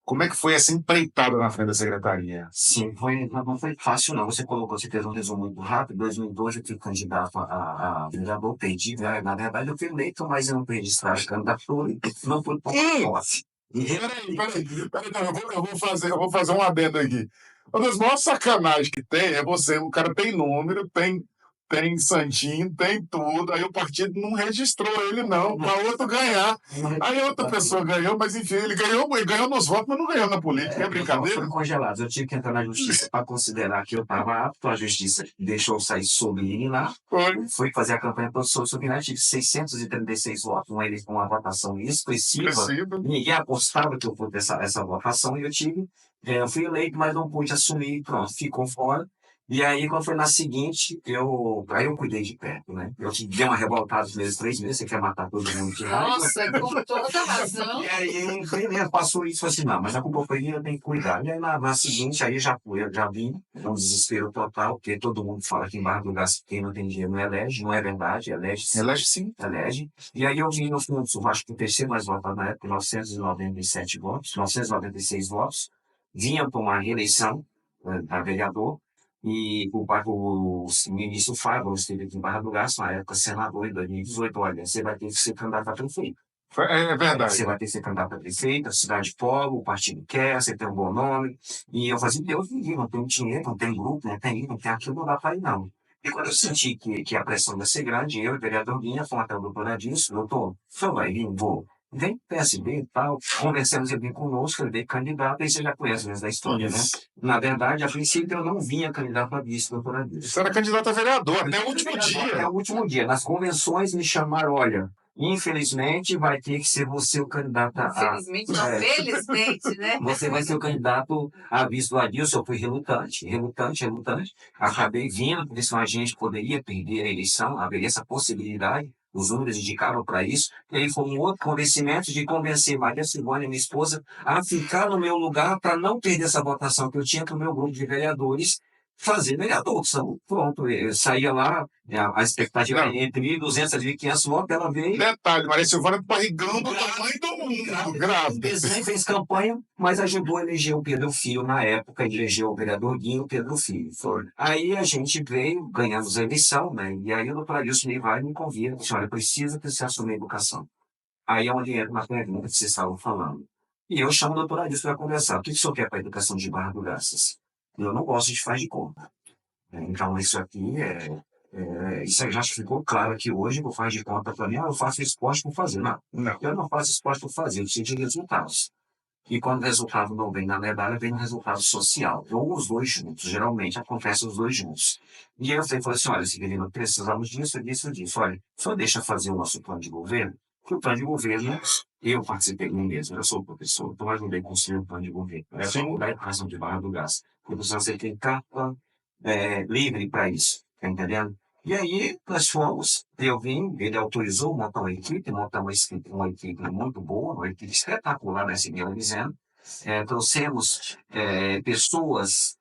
Como é que foi essa empreitada na frente da secretaria? Sim, não foi fácil, não. Você fez um resumo muito rápido. Em 2012, eu fui candidato a vereador, perdi, né? Na verdade, eu fui eleito, mas eu não perdi estágio de candidatura, não fui tomar posse. Peraí, eu vou fazer um adendo aqui. Uma das maiores sacanagens que tem é você, o cara tem número, tem santinho, tem tudo, aí o partido não registrou ele não, para outro ganhar. Aí outra pessoa ganhou, mas enfim, ele ganhou nos votos, mas não ganhou na política, é brincadeira? Foram congelados. Eu tive que entrar na justiça para considerar que eu estava apto. A justiça deixou eu sair subliminar. Fui fazer a campanha para subliminar. Tive 636 votos, uma votação expressiva. Ninguém apostava que eu fosse essa votação e eu tive. Eu fui eleito, mas não pude assumir. Pronto, ficou fora. E aí, quando foi na seguinte, aí eu cuidei de perto, né? Eu dei uma revoltada nos primeiros 3 meses, você quer matar todo mundo de raiva. Nossa, com toda razão. E aí, primeiro passou isso, assim, não, mas a culpa foi minha, eu tenho que cuidar. E aí, na seguinte, aí eu já vim, um desespero total, porque todo mundo fala que em Barra do Garça, quem não tem dinheiro não elege, não é verdade, elege sim. Elege sim. Elege. E aí eu vim no Fundo do Sul, acho que o terceiro mais votado na época, 997 votos, 996 votos, vinha para uma reeleição a vereador, e o ministro Fábio esteve aqui em Barra do Garça, na época senador, em 2018, olha, você vai ter que ser candidato a prefeito. É verdade. Você vai ter que ser candidato a prefeito, a cidade polo, o partido quer, você tem um bom nome. E eu fazia, Deus me livre, não tem dinheiro, não tem grupo, não tem aquilo, não dá para ir não. E quando eu senti que a pressão ia ser grande, eu e o vereador Guinha fomos até o doutor Adilson, doutor, o senhor vai vir, vou. Vem PSB e tal, conversamos ele vir conosco, ele veio candidato, aí você já conhece mesmo da história, né? Na verdade, a princípio eu não vinha candidato a vice, doutor Adilson. Você era candidato a vereador, até o último dia. Até o último dia. Nas convenções me chamaram, olha, infelizmente vai ter que ser você o candidato a... Infelizmente, não, felizmente, né? Você vai ser o candidato a vice do Adilson. Eu fui relutante. Acabei vindo, porque senão a gente poderia perder a eleição, haveria essa possibilidade. Os números indicavam para isso. E aí foi um outro convencimento de convencer Maria Silvânia, minha esposa, a ficar no meu lugar para não perder essa votação que eu tinha para o meu grupo de vereadores fazer vereador. Então, pronto, eu saía lá, a expectativa era entre 200 e 500 votos, ela veio... Detalhe, Maria Silvânia barrigando o tamanho do mundo, grávida. Fez campanha, mas ajudou a eleger o Pedro Filho na época, elegeu o vereador Guinho, o Pedro Filho. Aí a gente veio, ganhamos a eleição, né? E aí o doutor Adilson me vai e me convida, disse, olha, precisa que você assuma a educação. Aí é onde entra uma pergunta que vocês estavam falando. E eu chamo o doutor Adilson para conversar. O que o senhor quer para a educação de Barra do Garças? Eu não gosto de faz de conta. Então, isso aqui isso aí já ficou claro aqui hoje, eu faz de conta para mim, eu faço esporte por fazer. Não, eu não faço esporte por fazer, eu preciso de resultados. E quando o resultado não vem na medalha, vem no resultado social. Ou os dois juntos, geralmente acontece os dois juntos. E aí eu falei assim, olha, Severino, precisamos disso. Olha, só deixa fazer o nosso plano de governo, porque o plano de governo, eu participei de mim mesmo, eu sou professor, então eu ajudei a construir o plano de governo. É só mudar a educação de Barra do Garça. Porque você tem carta livre para isso, tá entendendo? E aí, nós fomos, eu vim, ele autorizou montar uma equipe muito boa, uma equipe espetacular, né, assim, ela dizendo. Trouxemos pessoas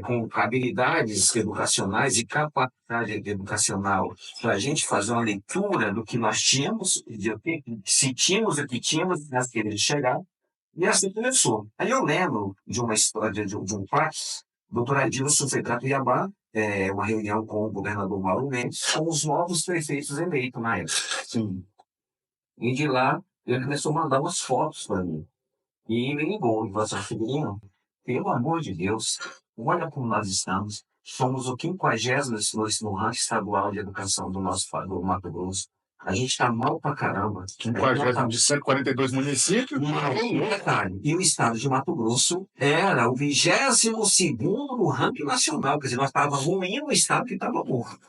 com habilidades educacionais e capacidade educacional para a gente fazer uma leitura do que nós tínhamos, se tínhamos o que tínhamos, nós queríamos chegar, e assim começou. Aí eu lembro de uma história, de um fato, o doutor Adilson foi para Cuiabá, uma reunião com o governador Mauro Mendes, com os novos prefeitos eleitos na época. Sim. E de lá, ele começou a mandar umas fotos para mim. E me ligou e falou assim, Severino, pelo amor de Deus, olha como nós estamos. Somos o 50º no ranking estadual de educação do Mato Grosso. A gente está mal pra caramba. 50 de 142 municípios? Detalhe. E o estado de Mato Grosso era o 22º no ranking nacional. Quer dizer, nós estávamos ruim no estado que estava morto.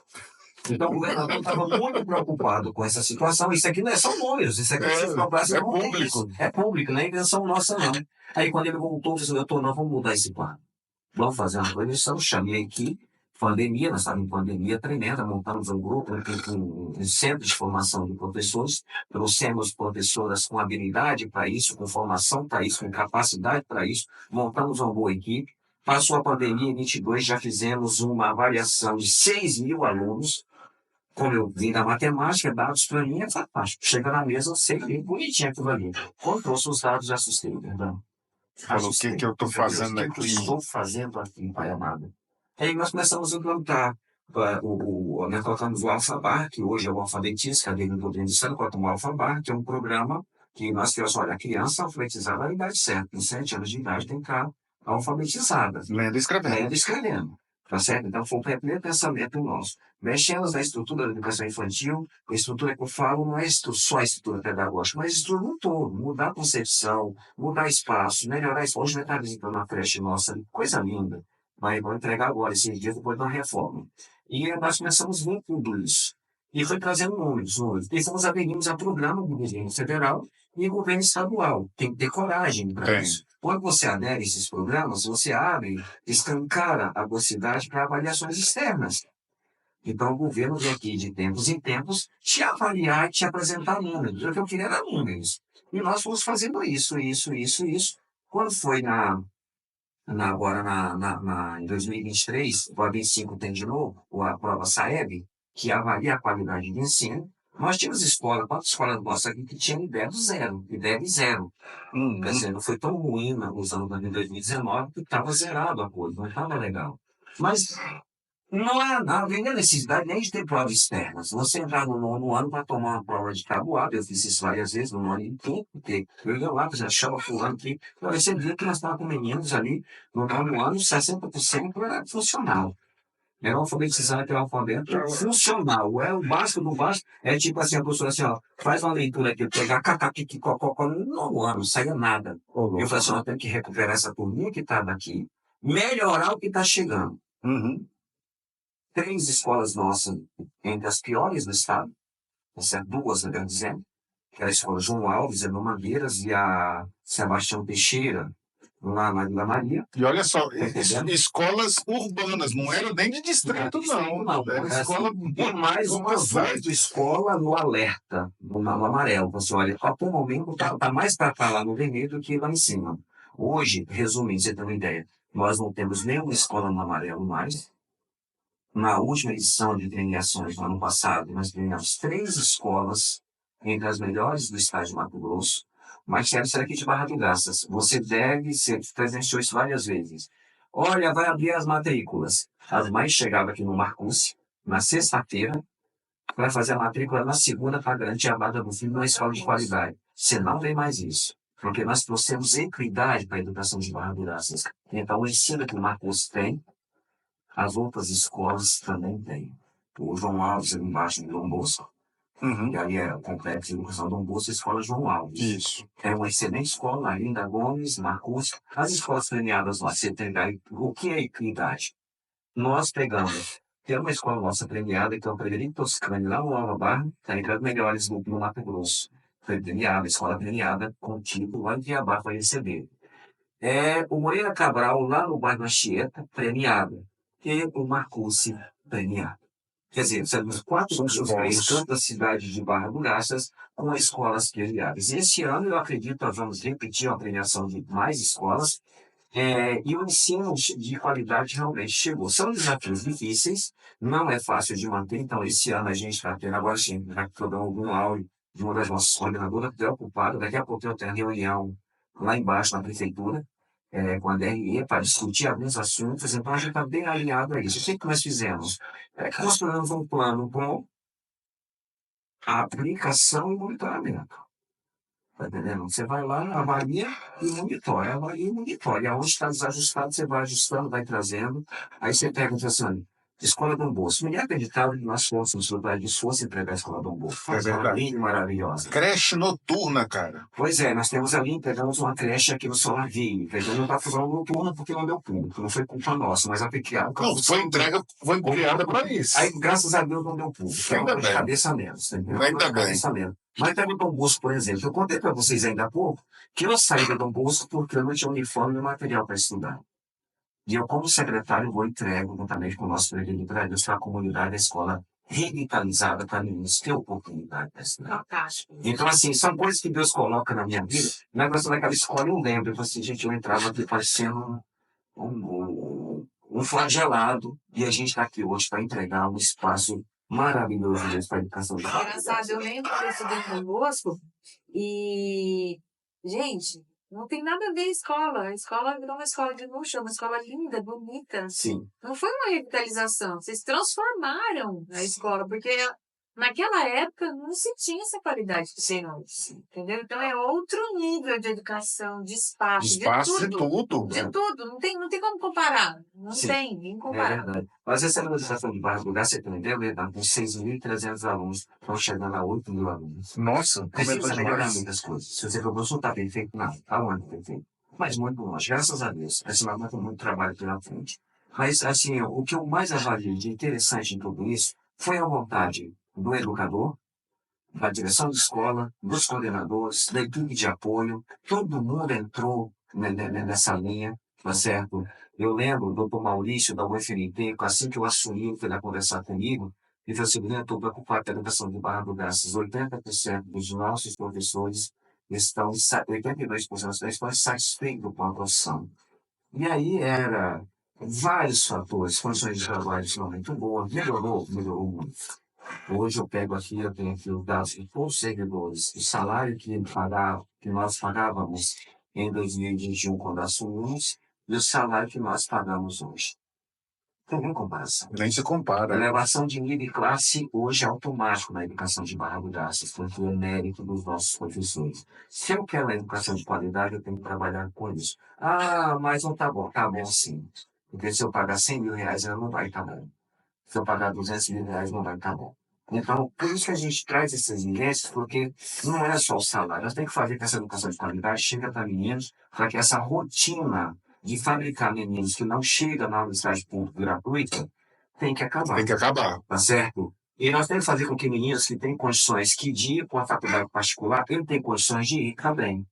Então o governador estava muito preocupado com essa situação. Isso aqui não é só números, isso aqui é público. É público, não é invenção nossa, não. Aí quando ele voltou, ele disse, doutor, nós vamos mudar esse plano. Vamos fazer uma projeção, chamei aqui, pandemia, nós estávamos em pandemia tremenda, montamos um grupo, um centro de formação de professores, trouxemos professoras com habilidade para isso, com formação para isso, com capacidade para isso, montamos uma boa equipe. Passou a pandemia em 22, já fizemos uma avaliação de 6.000 alunos. Como eu vim da matemática, dados para mim é fantástico. Chega na mesa, eu sei bem bonitinho aquilo ali. Quando trouxe os dados, já assustei, verdade? Falou, o que que eu tô fazendo O que eu aqui? estou fazendo aqui, Pai amado? Aí nós começamos a implantar, nós colocamos o Alfabar, que hoje é o Alfabetiza, que é dele do Governo do Estado, colocamos o Alfabar, que é um programa que nós temos, olha, a criança alfabetizada na idade certa, com 7 anos de idade tem que estar alfabetizada, Lendo e escrevendo. lendo e escrevendo. Tá certo? Então, foi o primeiro pensamento nosso. Mexemos na estrutura da educação infantil, a estrutura que eu falo não é só a estrutura pedagógica, mas a estrutura no todo. Mudar a concepção, mudar espaço, melhorar isso. Hoje vai estar visitando uma creche nossa, coisa linda. Vão entregar agora, esses dias, depois da reforma. E nós começamos a ver tudo isso. E foi trazendo números. E fomos aderindo a programa do governo federal e governo estadual. Tem que ter coragem para Tem. isso. Quando você adere a esses programas, você abre, escancara a cidade para avaliações externas. Então, o governo vem aqui de tempos em tempos te avaliar e te apresentar números. O que eu queria era números. E nós fomos fazendo isso. Quando foi em 2023, o AB5 tem de novo, a prova SAEB, que avalia a qualidade de ensino. Nós tínhamos escola, 4 escolas nossas aqui que tinham IDEB zero, IDEB zero. Quer dizer, não foi tão ruim nos anos de 2019, que estava zerado a coisa, não estava legal. Mas não havia necessidade nem de ter provas externas. Você entrar no nono ano para tomar uma prova de tabuada, eu fiz isso várias vezes no ano inteiro, porque eu ia lá, já chama fulano aqui, eu percebia que nós estávamos com meninos ali, no nono ano, 60% era funcional. Era alfabetizado pelo alfabeto funcional. É o básico do básico. É tipo assim, a professora assim, ó, faz uma leitura aqui, pegar cacacicococó, no nono ano, não saia nada. Eu falei assim, nós temos que recuperar essa turminha que está daqui, melhorar o que está chegando. 3 escolas nossas, entre as piores do estado, exceto 2, melhor dizendo, que era a escola João Alves, no Mangueiras, e a Sebastião Teixeira, lá na Vila Maria. E olha só, Entendendo? escolas urbanas, não era nem de distrito, não. Era escola E mais uma vez, escola no alerta, no amarelo. Você olha, a todo momento está mais para estar lá no vermelho do que lá em cima. Hoje, resumindo, você tem uma ideia, nós não temos nenhuma escola no amarelo mais. Na última edição de premiações, no ano passado, nós ganhamos 3 escolas entre as melhores do estado de Mato Grosso. Mas quero ser aqui de Barra do Garças. Você presenciou isso várias vezes. Olha, vai abrir as matrículas. As mães chegavam aqui no Marcúcio, na sexta-feira, para fazer a matrícula na segunda para garantir a vaga do filho numa escola de qualidade. Você não vê mais isso. Porque nós trouxemos equidade para a educação de Barra do Garças. Então, o ensino que o Marcúcio tem, as outras escolas também têm. O João Alves, ali embaixo do Dom Bosco, e aí é o Complexo de Educação Dom Bosco, a Escola João Alves. Isso. É uma excelente escola, Linda Gomes, Marcos, as escolas premiadas lá, você tem aí, o que é equidade? Nós pegamos, tem uma escola nossa premiada, que é o Frederico Toscani, lá no Nova Barra, está entre as melhores no Mato Grosso. Foi premiada, escola premiada, com o título lá em Cuiabá para receber. O Moreira Cabral, lá no bairro Anchieta, premiada. E o Marcucci, premiado. Quer dizer, temos 4 cantos da cidade de Barra do Garças com escolas premiadas. Esse ano, eu acredito, nós vamos repetir a premiação de mais escolas. E o ensino de qualidade realmente chegou. São desafios difíceis, não é fácil de manter. Então, esse ano a gente está tendo agora, sim, já que estou dando algum áudio de uma das nossas coordenadoras preocupada. Daqui a pouco eu tenho reunião lá embaixo na prefeitura, com a DRE, para discutir alguns assuntos. Então, a gente está bem alinhado a isso. O que nós fizemos? Construímos um plano com a aplicação e monitoramento. Tá entendendo? Você vai lá, avalia e monitora. Avalia e monitora. E aonde está desajustado, você vai ajustando, vai trazendo. Aí você pergunta assim, Escola Dom Bosco. Ninguém acreditava que nós fôssemos, no país fosse entregar a Escola Dom Bosco. Foi uma linda e maravilhosa. Creche noturna, cara. Pois é, nós temos ali, pegamos uma creche aqui no Solar View. Não está fazendo noturna porque não deu público. Não foi culpa nossa, mas a pequena... Não, foi criada para isso. Aí, graças a Deus, não deu público. Ainda bem. Cabeça menos. Ainda bem. Mas pega o Dom Bosco, por exemplo. Eu contei para vocês ainda há pouco que eu saí do Dom Bosco porque eu não tinha uniforme e material para estudar. E eu, como secretário, vou entrego juntamente com o nosso presidente para a comunidade da escola revitalizada para meninos ter oportunidade para estudar. Fantástico. Então, assim, são coisas que Deus coloca na minha vida. Na questão daquela escola, eu lembro. Eu, assim, gente, eu entrava aqui parecendo um flagelado. E a gente está aqui hoje para entregar um espaço maravilhoso para a educação da Engraçado, eu lembro que eu estudei no Dom Bosco e, gente, Não tem nada a ver a escola. A escola virou uma escola de luxo, é uma escola linda, bonita. Sim, Não foi uma revitalização. Vocês transformaram a escola, porque naquela época não se tinha essa qualidade que tem hoje. Entendeu? Então é outro nível de educação, de espaço, de Espaço e tudo. tudo. De tudo. Não tem como comparar. Não sim, tem, é incomparável. verdade. Mas essa administração de Barra do Garça, você entendeu, Verdade? Tem 6.300 alunos, estão chegando a 8.000 alunos. Nossa, Precisa aumentou melhorar demais. muitas coisas. Se você for consultar perfeito, não, tá onde perfeito. Mas muito longe, graças a Deus. Essa mamãe tem muito trabalho pela frente. Mas, assim, o que eu mais avalio de interessante em tudo isso foi a vontade do educador, da direção de escola, dos coordenadores, da equipe de apoio. Todo mundo entrou nessa linha, tá certo? Eu lembro do doutor Maurício, da UFMT, assim que eu assumi, ele foi lá conversar comigo, e falou assim: eu estou preocupado com a educação de Barra do Garças. 80% dos nossos professores estão, 82% estão insatisfeitos com a profissão. E aí era vários fatores, condições de trabalho não muito boas, melhorou muito. Hoje eu pego aqui, eu tenho aqui os dados de todos os servidores, o salário que nós pagávamos em 2021 quando assumimos, e o salário que nós pagamos hoje. Não tem comparação. Nem se compara. Elevação de nível e classe hoje é automático na educação de Barra do Garças, porque é mérito dos nossos professores. Se eu quero a educação de qualidade, eu tenho que trabalhar com isso. Ah, mas não tá bom. Tá bom sim. Porque se eu pagar 100 mil reais, ela não vai estar bom. Se eu pagar 200 mil reais, não vai estar bom. Então, por isso que a gente traz essas exigências, porque não é só o salário. Nós temos que fazer que essa educação de qualidade chegue para meninos, para que essa rotina de fabricar meninos que não chegam na universidade pública gratuita tem que acabar. Tem que acabar. Tá certo? E nós temos que fazer com que meninos que têm condições que de ir para uma faculdade particular, ele tem condições de ir também.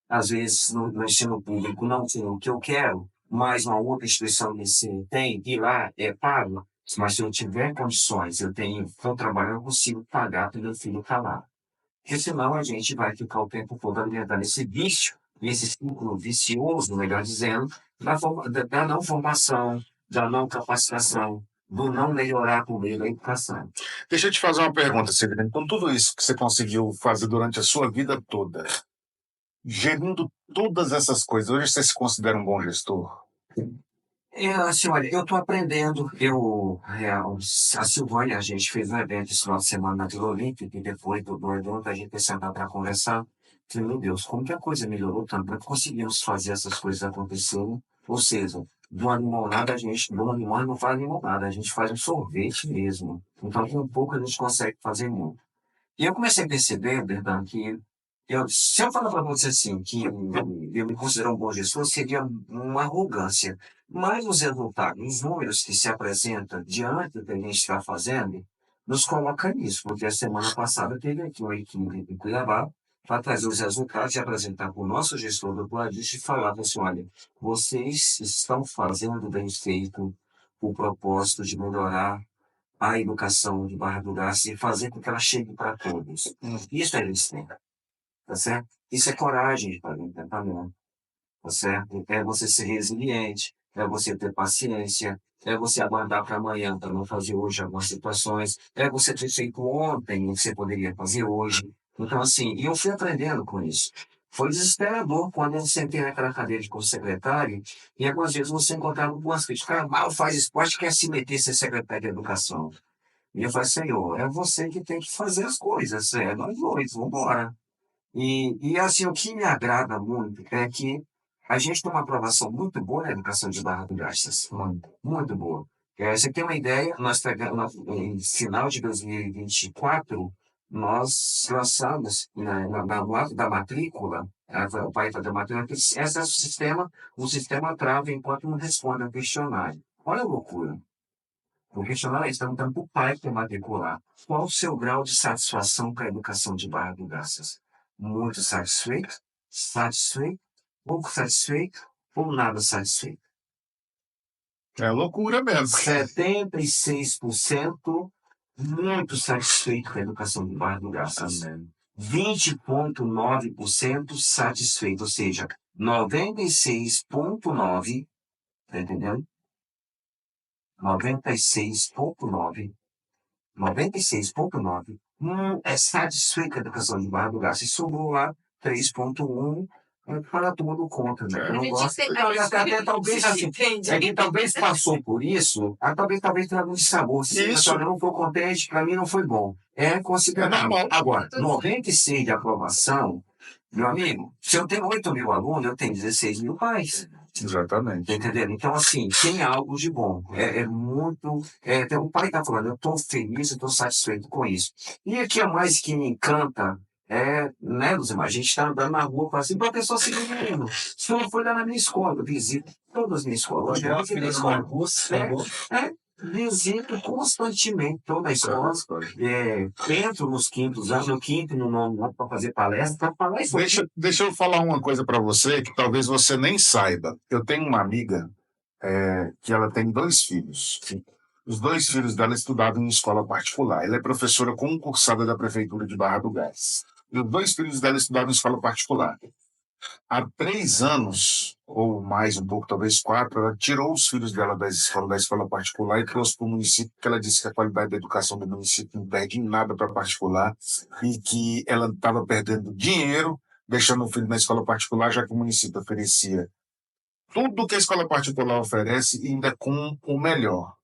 Às vezes, no ensino público, não tem o que eu quero, mas uma outra instituição de ensino tem, e lá é pago. Mas se eu tiver condições, estou trabalhando, eu consigo pagar para o meu filho estar lá. Porque senão a gente vai ficar o tempo todo alimentando esse vício, esse ciclo vicioso, melhor dizendo, da não formação, da não capacitação, do não melhorar por meio da educação. Deixa eu te fazer uma pergunta, Severino. Com tudo isso que você conseguiu fazer durante a sua vida toda, gerindo todas essas coisas, hoje você se considera um bom gestor? Assim, olha, eu estou aprendendo. A Silvânia, a gente fez um evento esse final de semana na Vila Olímpica, e depois do evento a gente ia sentar para conversar. Falei, meu Deus, como que a coisa melhorou tanto? Como é que conseguimos fazer essas coisas acontecerem? Ou seja, de uma limonada, de uma limão não faz limonada, a gente faz um sorvete mesmo. Então, com pouco a gente consegue fazer muito. E eu comecei a perceber, Berdan, que se eu falar para você assim, que eu me considero um bom gestor, seria uma arrogância. Mas os resultados, os números que se apresentam diante do que a gente está fazendo, nos coloca nisso. Porque a semana passada teve aqui uma equipe em Cuiabá para trazer os resultados e apresentar para o nosso gestor do Planalto e falar assim: olha, vocês estão fazendo bem feito o propósito de melhorar a educação de Barra do Garça e fazer com que ela chegue para todos. Isso é resistência, tá certo? Isso é coragem de fazer um tratamento, tá certo? É você ser resiliente, é você ter paciência, é você aguardar para amanhã para não fazer hoje algumas situações, é você ter feito ontem o que você poderia fazer hoje. Então, assim, e eu fui aprendendo com isso. Foi desesperador quando eu sentei naquela cadeira de secretário e algumas vezes você encontrava algumas críticas. Cara, mal faz esporte, quer se meter ser secretário de educação. E eu falei, Senhor, é você que tem que fazer as coisas, é nós dois, vamos embora. E assim, o que me agrada muito é que a gente tem uma aprovação muito boa na educação de Barra do Garças, muito boa. Você tem uma ideia, nós pegamos, em final de 2024, nós lançamos no ato da matrícula, o pai da matrícula, que esse é o sistema trava enquanto não responde ao questionário. Olha a loucura. O questionário é isso, perguntando para o pai que quer matricular. Qual o seu grau de satisfação com a educação de Barra do Garças? Muito satisfeito? Satisfeito? Pouco satisfeito? Ou nada satisfeito? É loucura mesmo. 76% muito satisfeito com a educação de Barra do Garças. 20,9% satisfeito, ou seja, 96,9%, tá entendendo? 96,9%. 96,9% é satisfeito com a educação de Barra do Garça. E sobrou lá 3,1% para tomando conta, né? Eu A não gente gosto. tem- Não, a gente- até talvez assim, entende? é que talvez passou por isso, talvez traga um sabor. Se Isso. eu não estou contente, para mim não foi bom. É É considerável. normal. Agora, Tudo 96 de aprovação, meu amigo, se eu tenho 8.000 alunos, eu tenho 16.000 pais. Tá Exatamente. entendendo? Então, assim, tem algo de bom. É muito. O pai está falando, eu estou feliz, eu estou satisfeito com isso. E aqui é mais que me encanta. Né, Luzimar? A gente está andando na rua, fala assim, para a pessoa seguir o menino. Se eu for lá na minha escola, eu visito todas as minhas escolas. Eu aqui na escola. Visito constantemente toda a escola. Entro nos quintos anos, no quinto, no nono ano, para fazer palestra, para falar isso. Deixa eu falar uma coisa para você que talvez você nem saiba. Eu tenho uma amiga que ela tem 2 filhos. Os 2 filhos dela estudavam em escola particular. Ela é professora concursada da Prefeitura de Barra do Gás. E os 2 filhos dela estudavam em escola particular. Há 3 anos, ou mais um pouco, talvez 4, ela tirou os filhos dela da escola particular e trouxe para o município, porque ela disse que a qualidade da educação do município não perde em nada para particular e que ela estava perdendo dinheiro deixando o filho na escola particular, já que o município oferecia tudo que a escola particular oferece e ainda com o melhor,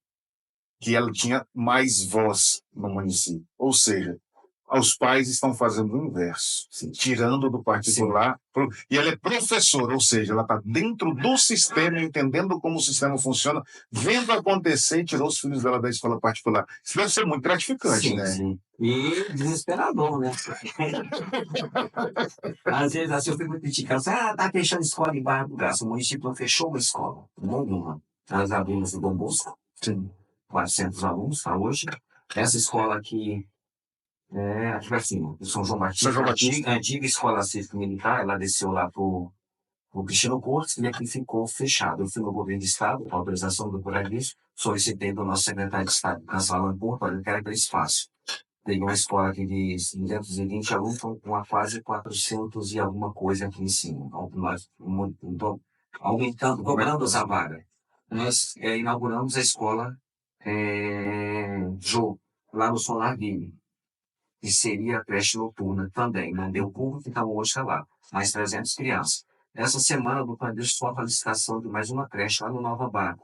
que ela tinha mais voz no município. Ou seja, os pais estão fazendo o inverso, tirando do particular. E ela é professora, ou seja, ela está dentro do sistema, entendendo como o sistema funciona, vendo acontecer e tirou os filhos dela da escola particular. Isso deve ser muito gratificante, Sim, né? sim. E desesperador, né? Às vezes assim, eu fico criticando, tá fechando escola em Barra do Garça. O município não fechou uma escola, nenhuma. Nós abrimos o Dom Bosco, 400 alunos, tá hoje. Essa escola aqui, aqui pra cima, do São João Batista, São João Batista. a antiga escola cívica militar, ela desceu lá pro Cristiano Cortes, e aqui ficou fechado. Eu fui no governo do estado, com a autorização do Buraguiço, solicitei do nosso secretário de Estado, Cancelado Porto, olha, eu quero aquele espaço. Tem uma escola aqui de 220 alunos com a quase 400 e alguma coisa aqui em cima. Nós aumentando, dobrando essa vaga. Nós inauguramos a escola Jô, lá no Solar Guilherme, que seria a creche noturna também. Não deu público, então hoje está lá. Mais 300 crianças. Essa semana, do Plano só a licitação de mais uma creche lá no Nova Barra.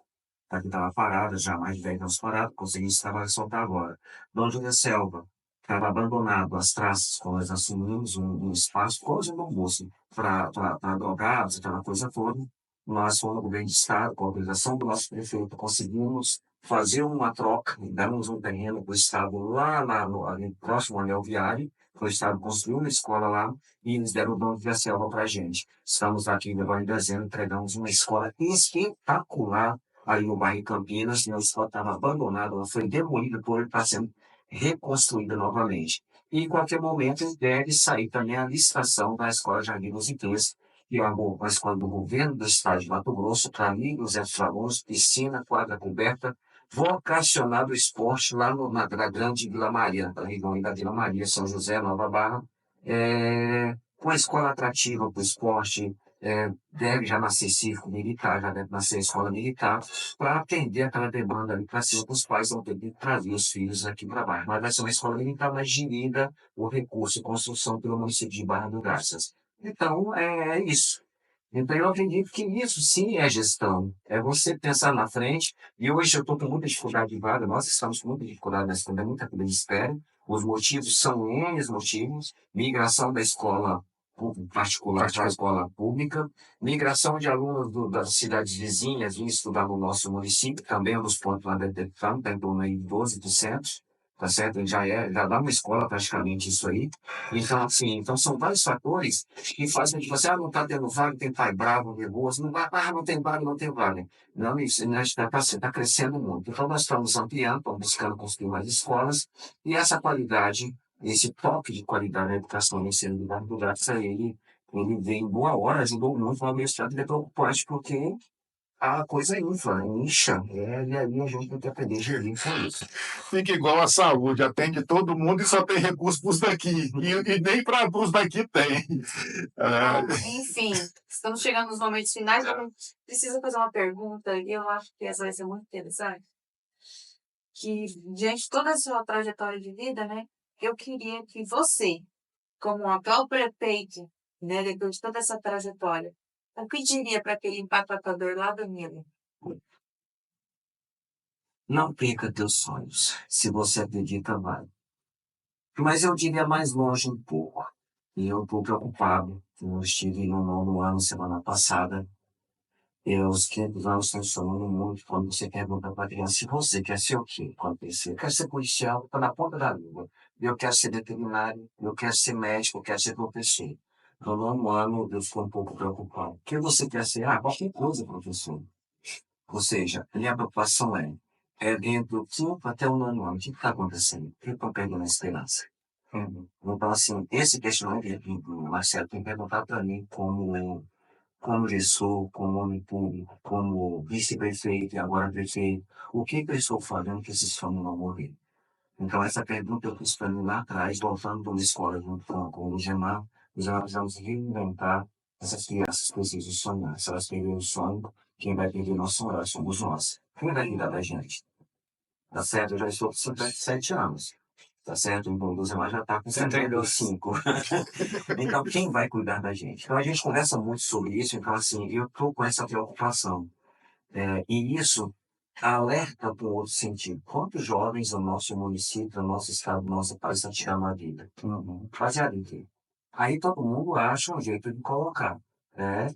Tá, que estava parada, já há mais de 10 anos parada, consegui trabalhar soltar agora. Dom Júlia Selva, estava abandonado as traças, quando nós assumimos um espaço, coisa no bolso, para drogados, aquela coisa toda. Nós fomos no governo de estado, com a autorização do nosso prefeito, conseguimos fazer uma troca, damos um terreno para o estado lá ali próximo ao anel viário, o estado construiu uma escola lá e eles deram o Dom Júlia Selva para a gente. Estamos aqui agora em dezembro, entregamos uma escola espetacular ali no bairro Campinas, a escola estava abandonada, ela foi demolida por ele, está sendo reconstruída novamente. E em qualquer momento deve sair também a licitação da Escola Jardim dos Inteiros, que é uma escola do governo do estado de Mato Grosso, para amigos, alunos, piscina, quadra coberta, vocacionado ao esporte lá na grande Vila Maria, na região da Vila Maria, São José, Nova Barra, com a escola atrativa para o esporte, deve já nascer círculo militar, já deve nascer escola militar, para atender aquela demanda ali para cima, os pais vão ter que trazer os filhos aqui para baixo. Mas vai ser uma escola militar mais gerida, o recurso e construção pelo município de Barra do Garças. Então, é isso. Então, eu acredito que isso sim é gestão. É você pensar na frente. E hoje eu estou com muita dificuldade de vaga. Nós estamos com muita dificuldade nessa também, muita fila de espera. Os motivos são N motivos. Migração da escola particular para a escola pública. Migração de alunos das cidades vizinhas vir estudar no nosso município. Também é um dos pontos lá da detecção. Está em torno aí de 12%. Tá certo? Já dá uma escola praticamente isso aí. Então, assim, são vários fatores que fazem que você, não está tendo vaga, tem pai bravo, nervoso, não vai, não tem vaga, não tem vaga. Não, isso está crescendo muito. Então, nós estamos ampliando, estamos buscando construir mais escolas, e essa qualidade, esse toque de qualidade na educação no ensino do Barra do Garça, ele veio em boa hora, ajudou muito, mas ao mesmo tempo ele é preocupante, porque a coisa incha, e aí a gente tem que aprender a gerir com isso. Fica igual a saúde, atende todo mundo e só tem recurso para os daqui. E nem para os daqui tem. Enfim, estamos chegando nos momentos finais, eu preciso fazer uma pergunta, e eu acho que essa vai ser muito interessante. Que, diante de toda a sua trajetória de vida, né, eu queria que você, como atual prefeito né, depois de toda essa trajetória, o que diria para aquele empacotador lá do Nilo? Não perca teus sonhos. Se você acredita, vai. Mas eu diria mais longe um pouco. E eu estou preocupado. Eu estive no 9º ano semana passada. E os 500 anos estão somando muito quando você pergunta para a criança se você quer ser o quê quando crescer. Eu quero ser policial, está na ponta da língua. Eu quero ser veterinário, eu quero ser médico, eu quero ser professor. No 9º ano eu fico um pouco preocupado. O que você quer ser? Ah, qualquer coisa, professor. Ou seja, a minha preocupação é dentro do 5º até o 9º ano. O que está acontecendo? Por que estão perdendo a esperança? Então, assim, esse questionamento do Marcelo tem que perguntar para mim como gestor, como homem público, como vice-prefeito e agora prefeito, o que eu estou fazendo para esses sonhos não morrerem? Então, essa pergunta eu fiz para mim lá atrás, voltando para uma escola junto com o Gemar, nós vamos reinventar essas crianças precisam sonhar. Se elas perderem o sonho, quem vai perder nosso sonho somos nós. Quem vai cuidar da gente? Tá certo? Eu já estou com 57 anos. Tá certo? Então, o Gemar já está com 55. Então, quem vai cuidar da gente? Então, a gente conversa muito sobre isso. Então, assim, eu estou com essa preocupação. E isso alerta para um outro sentido. Quantos jovens no nosso município, no nosso estado, no nosso país estão tirando a vida? Baseado em quê? Aí todo mundo acha um jeito de colocar.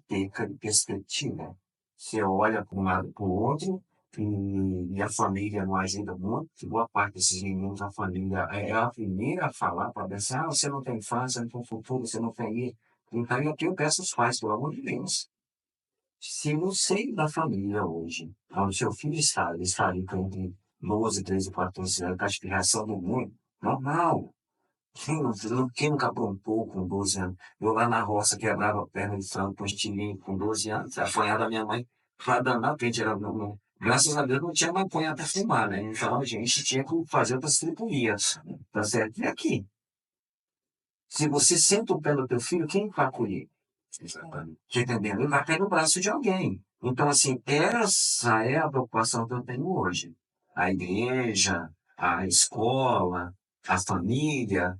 Perca de perspectiva. Você olha para um lado para o outro e a família não ajuda muito. Que boa parte desses meninos, a família é a primeira a falar para pensar, você não tem infância, não tem futuro, você não tem isso. Então eu peço aos pais, pelo amor de Deus, se no seio da família hoje, onde seu filho está, ele está ali com entre 12, 13, 14 anos, está de reação do mundo, normal. Quem nunca aprontou com 12 anos? Eu lá na roça quebrava a perna de frango com estilingue com 12 anos, apanhava da minha mãe para danar, porque a gente era, graças a Deus não tinha maconha para fumar, né? Então a gente tinha que fazer outras tripulias, tá certo? E aqui, se você senta o pé no teu filho, quem vai acolher? Exatamente. Tá entendendo? Ele vai cair no braço de alguém. Então, assim, essa é a preocupação que eu tenho hoje. A igreja, a escola, a família,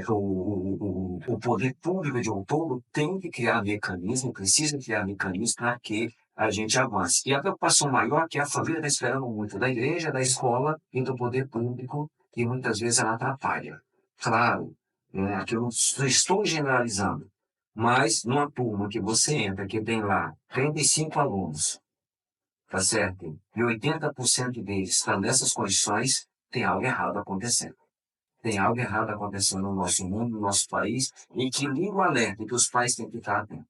o poder público de um todo tem que criar mecanismo, precisa criar mecanismo para que a gente avance. E a preocupação maior é que a família está esperando muito da igreja, da escola e do poder público, e muitas vezes ela atrapalha. Claro, que eu não estou generalizando. Mas, numa turma que você entra, que tem lá 35 alunos, tá certo? E 80% deles estão nessas condições, tem algo errado acontecendo. Tem algo errado acontecendo no nosso mundo, no nosso país, e que liga o alerta que os pais têm que estar atentos.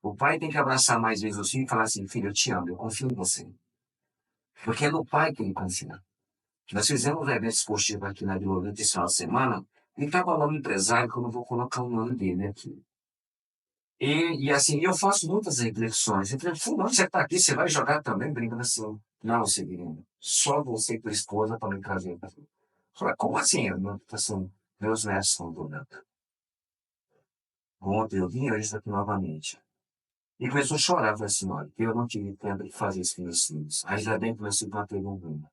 O pai tem que abraçar mais vezes o filho e falar assim, filho, eu te amo, eu confio em você. Porque é no pai que ele confia. Nós fizemos um evento esportivo aqui na Vila Olímpia esse final de semana, e estava lá um empresário, que eu não vou colocar o nome dele aqui. E assim, eu faço muitas reflexões. Eu falei, fulano, você está aqui, você vai jogar também? Brincando assim. Não, Severino, só você e tua esposa para me trazer. Eu falei, como assim? Assim, meus netos estão doendo. Ontem eu vim, hoje estou aqui novamente. E começou a chorar. Eu falei assim, olha, eu não tive tempo de fazer isso com meus filhos. Aí já dentro meu filho bateu no rumo.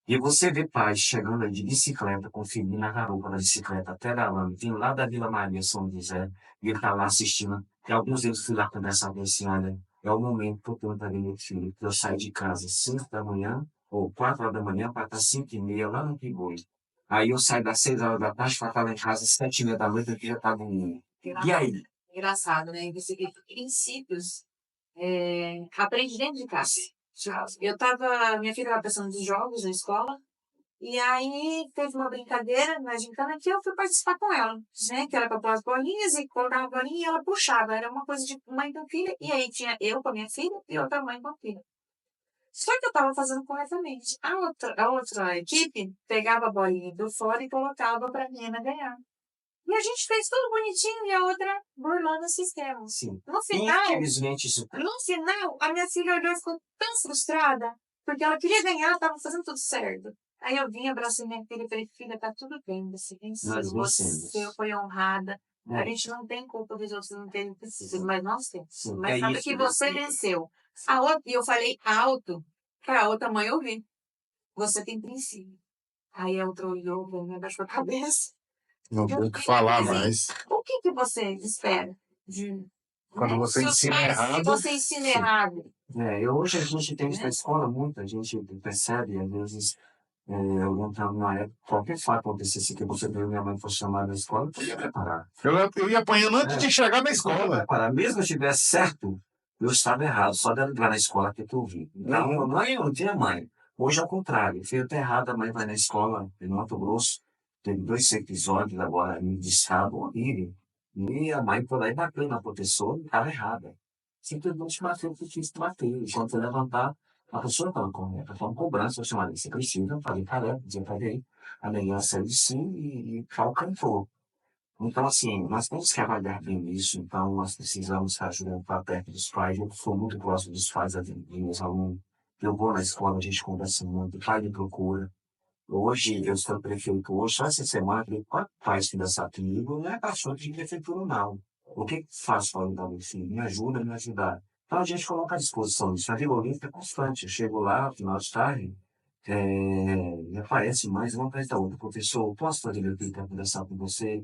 E você vê pais chegando aí de bicicleta, com o filhinho na garupa da bicicleta, pedalando, vindo lá da Vila Maria, São José, e ele tá lá assistindo. E alguns deles fui lá conversar com esse, olha, é o momento que eu tenho para ver meu filho, que eu saio de casa às 5 da manhã, ou 4 horas da manhã, para estar 5h30 lá no Piboi. Aí eu saio das 6 horas da tarde para estar lá em casa às 7h30 da noite, aqui já tá dormindo. E aí? Engraçado, né? Você vê que princípios aprende dentro de casa. Minha filha estava pensando de jogos na escola, e aí teve uma brincadeira na gincana que eu fui participar com ela, né? Que era para pôr as bolinhas e colocava a bolinha e ela puxava. Era uma coisa de mãe com filha, e aí tinha eu com a minha filha e outra mãe com a filha. Só que eu estava fazendo corretamente. A outra equipe pegava a bolinha do fora e colocava para a menina ganhar. E a gente fez tudo bonitinho e a outra burlando o sistema. Sim. No final, Infelizmente, isso a minha filha olhou e ficou tão frustrada, porque ela queria ganhar, estava fazendo tudo certo. Aí eu vim, abracei minha filha e falei, filha, tá tudo bem, você venceu, nós você vencemos. foi honrada. A É, gente não tem culpa dos outros não terem preciso, mas nós temos. sim, Mas é sabe isso. que você venceu. E eu falei alto para a outra mãe ouvir. Você tem princípio. Aí a outra olhou, me abaixou a cabeça. Não tem o que falar Assim, mais. o que você espera? Quando você Seus ensina pais, errado. se você ensina errado. Hoje a gente tem isso na escola muito, a gente percebe, às vezes, eu lembro numa época, qualquer fato acontecesse que você viu minha mãe fosse chamada na escola, eu podia preparar. Eu ia apanhando antes de chegar na escola. Preparar. Mesmo se eu estivesse certo, eu estava errado, só de entrar na escola que eu vi. Então, eu não tinha mãe. Hoje, ao contrário, o filho está errado, a mãe vai na escola, em Mato Grosso, teve 2 episódios agora de estado horrível. E a mãe foi lá e bateu na professora e estava errada. Simplesmente bateu porque quis bater. E quando você levantar, a pessoa estava correta. Foi uma cobrança, eu chamei, você precisa, eu falei, caramba, desencadeei. A menina saiu de si e cantou. Então, assim, nós temos que avaliar bem isso, então nós precisamos estar ajudando para perto dos pais. Eu sou muito próximo dos pais dos meus alunos. Eu vou na escola, a gente conversa muito, o pai me procura. Hoje, eu estou prefeito hoje, só essa semana, tem 4 pais que dançaram comigo, não é cachorro de prefeitura, não. O que que faço para ajudar meu filho? Me ajuda a me ajudar. Então, a gente coloca à disposição isso. A Vila Olímpica é constante. Eu chego lá, no final de tarde, me aparece mais uma atrás da outra. Professor, posso fazer meu filho para conversar com você?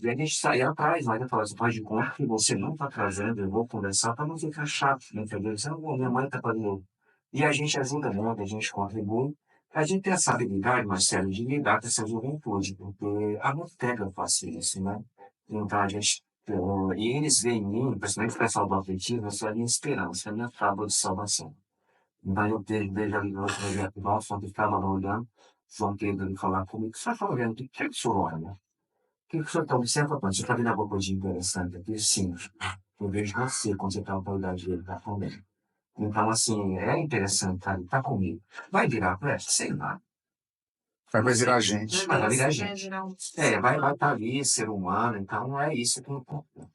E a gente sai atrás, mas eu falo, você faz de conta que você não está trazendo, eu vou conversar para não ficar chato, entendeu? Você não, minha mãe está fazendo. E a gente ajuda muito, a gente contribui. A gente tem essa habilidade, Marcelo, de lidar com essa juventude, porque a Nutella faz isso, né? Então a gente. E eles veem em mim, principalmente o pessoal do atletismo, eu sou a minha esperança, a minha tábua de salvação. Então eu vejo ali no outro projeto nosso, onde estava lá olhando, João Pedro ele falar comigo, você está olhando, o que é que o senhor olha? O que o senhor está observando? Você está vendo alguma coisa interessante aqui? Sim. Eu vejo você quando você está na autoridade dele, está comigo. Então, assim, é interessante, cara, ele tá comigo. Vai virar presta? Sei lá. Vai virar gente. Vai virar gente. Vai estar ali, ser humano, então não é isso que importa.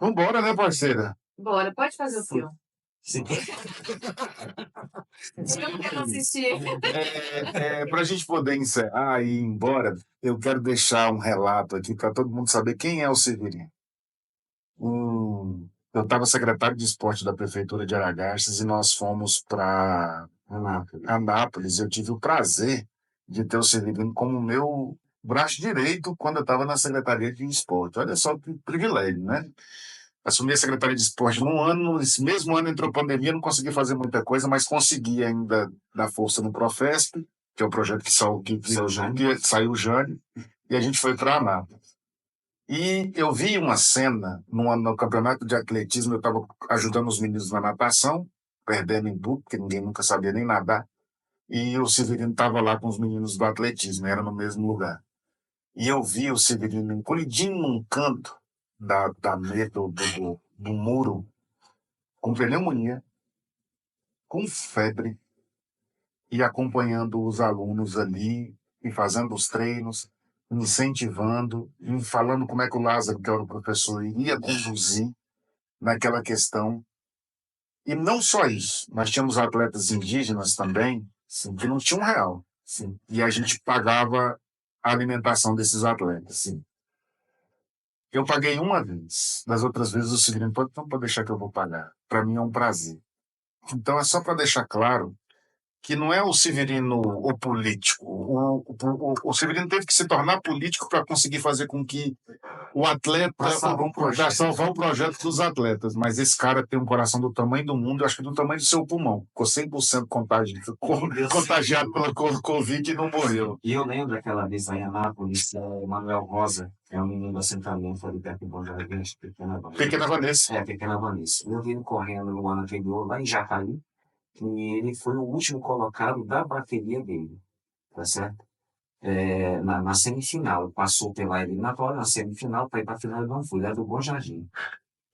Vambora, né, parceira? Bora, pode fazer o filme. Sim. Se eu não quero assistir. Para a gente poder encerrar e ir embora, eu quero deixar um relato aqui para todo mundo saber quem é o Severino. Eu estava secretário de esporte da prefeitura de Aragarças e nós fomos para Anápolis. Eu tive o prazer de ter o Severino como meu braço direito quando eu estava na secretaria de esporte. Olha só que privilégio, né? Assumi a secretaria de esporte num ano, esse mesmo ano entrou pandemia, não consegui fazer muita coisa, mas consegui ainda dar força no Profesp, que é o projeto que saiu o Jânio, e a gente foi para Anápolis. E eu vi uma cena no campeonato de atletismo, eu estava ajudando os meninos na natação, perdendo em tudo, porque ninguém nunca sabia nem nadar, e o Severino estava lá com os meninos do atletismo, era no mesmo lugar. E eu vi o Severino encolhidinho num canto do muro, com pneumonia, com febre, e acompanhando os alunos ali, e fazendo os treinos, incentivando, e falando como é que o Lázaro, que era o professor, iria conduzir naquela questão. E não só isso, nós tínhamos atletas indígenas também, sim, que não tinham R$1. Sim. E a gente pagava a alimentação desses atletas. Sim. Eu paguei uma vez. Das outras vezes o Severino pode deixar que eu vou pagar. Para mim é um prazer. Então é só para deixar claro que não é o Severino o político. O Severino teve que se tornar político para conseguir fazer com que o atleta para salvar o projeto dos atletas. Mas esse cara tem um coração do tamanho do mundo, eu acho que do tamanho do seu pulmão. Ficou 100% contagiado pela Covid e não morreu. E eu lembro daquela vez lá em Anápolis, Manuel Rosa, é um menino do assentamento ali perto do Bom Jardim, Pequena Vanessa. Pequena Vanessa. Eu vi ele correndo no ano anterior, lá em Jacareí, e ele foi o último colocado da bateria dele, tá certo? Na semifinal, passou pela eliminatória, na semifinal, para ir para a final, ele não foi, ele era do Bom Jardim.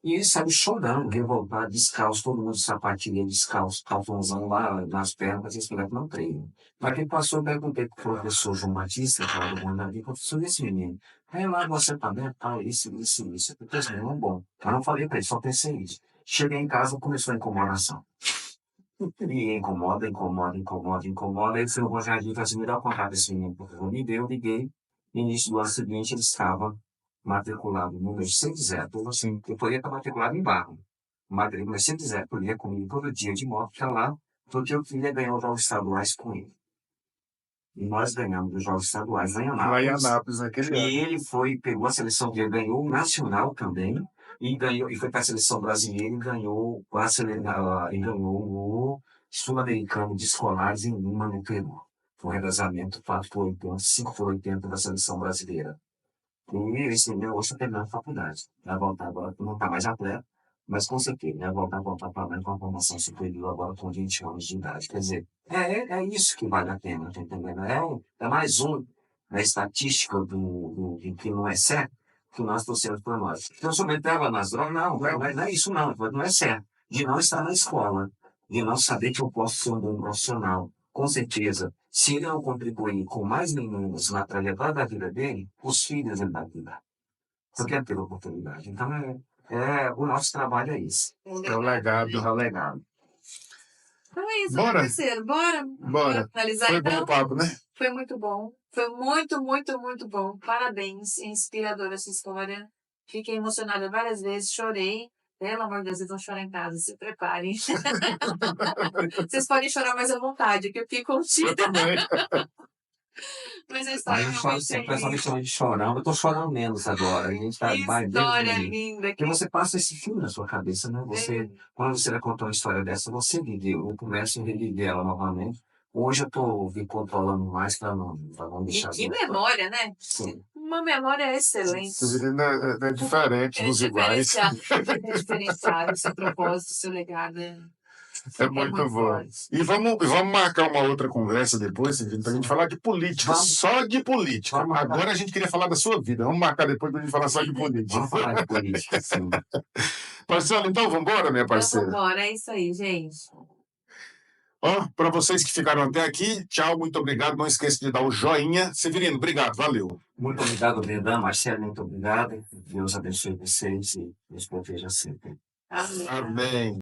E ele saiu chorando, revoltado, descalço, todo mundo de sapatilha, descalço, calçãozão lá nas pernas, para esse moleque não treina. Mas quem passou, eu perguntei para o professor João Batista, que era do Bom Jardim, professor, esse menino, aí lá você tá bem, tal, isso. Eu falei, esse menino é bom. Mas não falei para ele, só pensei isso. Cheguei em casa, começou a incomodação. E incomoda. Aí o senhor Jardim falou assim, me dá o contato desse menino. O professor me deu, eu liguei. No início do ano seguinte, ele estava matriculado no número 100, assim, eu poderia estar matriculado em Barro. Mas 100, eu ia comigo todo dia de moto, para lá, todo dia eu queria ganhar os estaduais com ele. e nós ganhamos os Jogos Estaduais lá em Lá em Anápolis. Anápolis, naquele ano. E ele pegou a seleção dele, ganhou o nacional também, e foi para a seleção brasileira e ganhou o Sul-Americano de Escolares em Lima, no Peru. Foi um revezamento 4x80, 5x80 da seleção brasileira. E esse menino hoje está terminando a faculdade. Vai voltar agora, não está mais atleta, mas com certeza, vai voltar para com a formação superior agora com 20 anos de idade. Quer dizer, é isso que vale a pena, tá entendendo? É mais um na estatística de que não é certo, que nós torcemos por nós. Então, somente estava nas drogas, não é isso não é certo. De não estar na escola, de não saber que eu posso ser um bom profissional. Com certeza, se ele não contribuir com mais meninos na trajetória da vida dele, os filhos ele vai cuidar. Só quer ter oportunidade. Então, o nosso trabalho é isso. É o legado. É o legado. Então é isso, Bora. meu parceiro. Bora Bora. finalizar Foi bom então? o papo, né? Foi muito bom. Foi muito, muito, muito bom. Parabéns. Inspiradora essa história. Fiquei emocionada várias vezes, chorei. Pelo amor de Deus, vocês vão chorar em casa, se preparem. Vocês podem chorar mais à vontade, que eu fico contida. Eu também. Mas a Aí história eu é choro muito sempre, o pessoal me linda. chama de chorão. Eu tô chorando menos agora. A gente tá Que mais história dentro. linda. Porque você passa esse filme na sua cabeça, né? Quando você vai contar uma história dessa, você viveu. Eu começo a reviver ela novamente. Hoje eu tô me controlando mais pra não E deixar que de... memória, né? Sim. Uma memória excelente. Severino é diferente dos iguais. É diferenciado, o seu propósito, o seu legado. É muito bom. forte. E vamos marcar uma outra conversa depois, Severino, pra gente falar de política, Vamos. só de política. Vamos marcar. Agora a gente queria falar da sua vida. Vamos marcar depois pra gente falar só de política. Vamos falar de política, sim. Marcelo, então vamos embora, minha Então, parceira. vambora, é isso aí, gente. Ó, para vocês que ficaram até aqui, tchau, muito obrigado. Não esqueça de dar o joinha. Severino, obrigado, valeu. Muito obrigado, Brendan. Marcelo, muito obrigado. Deus abençoe vocês e nos proteja sempre. Amém. Amém.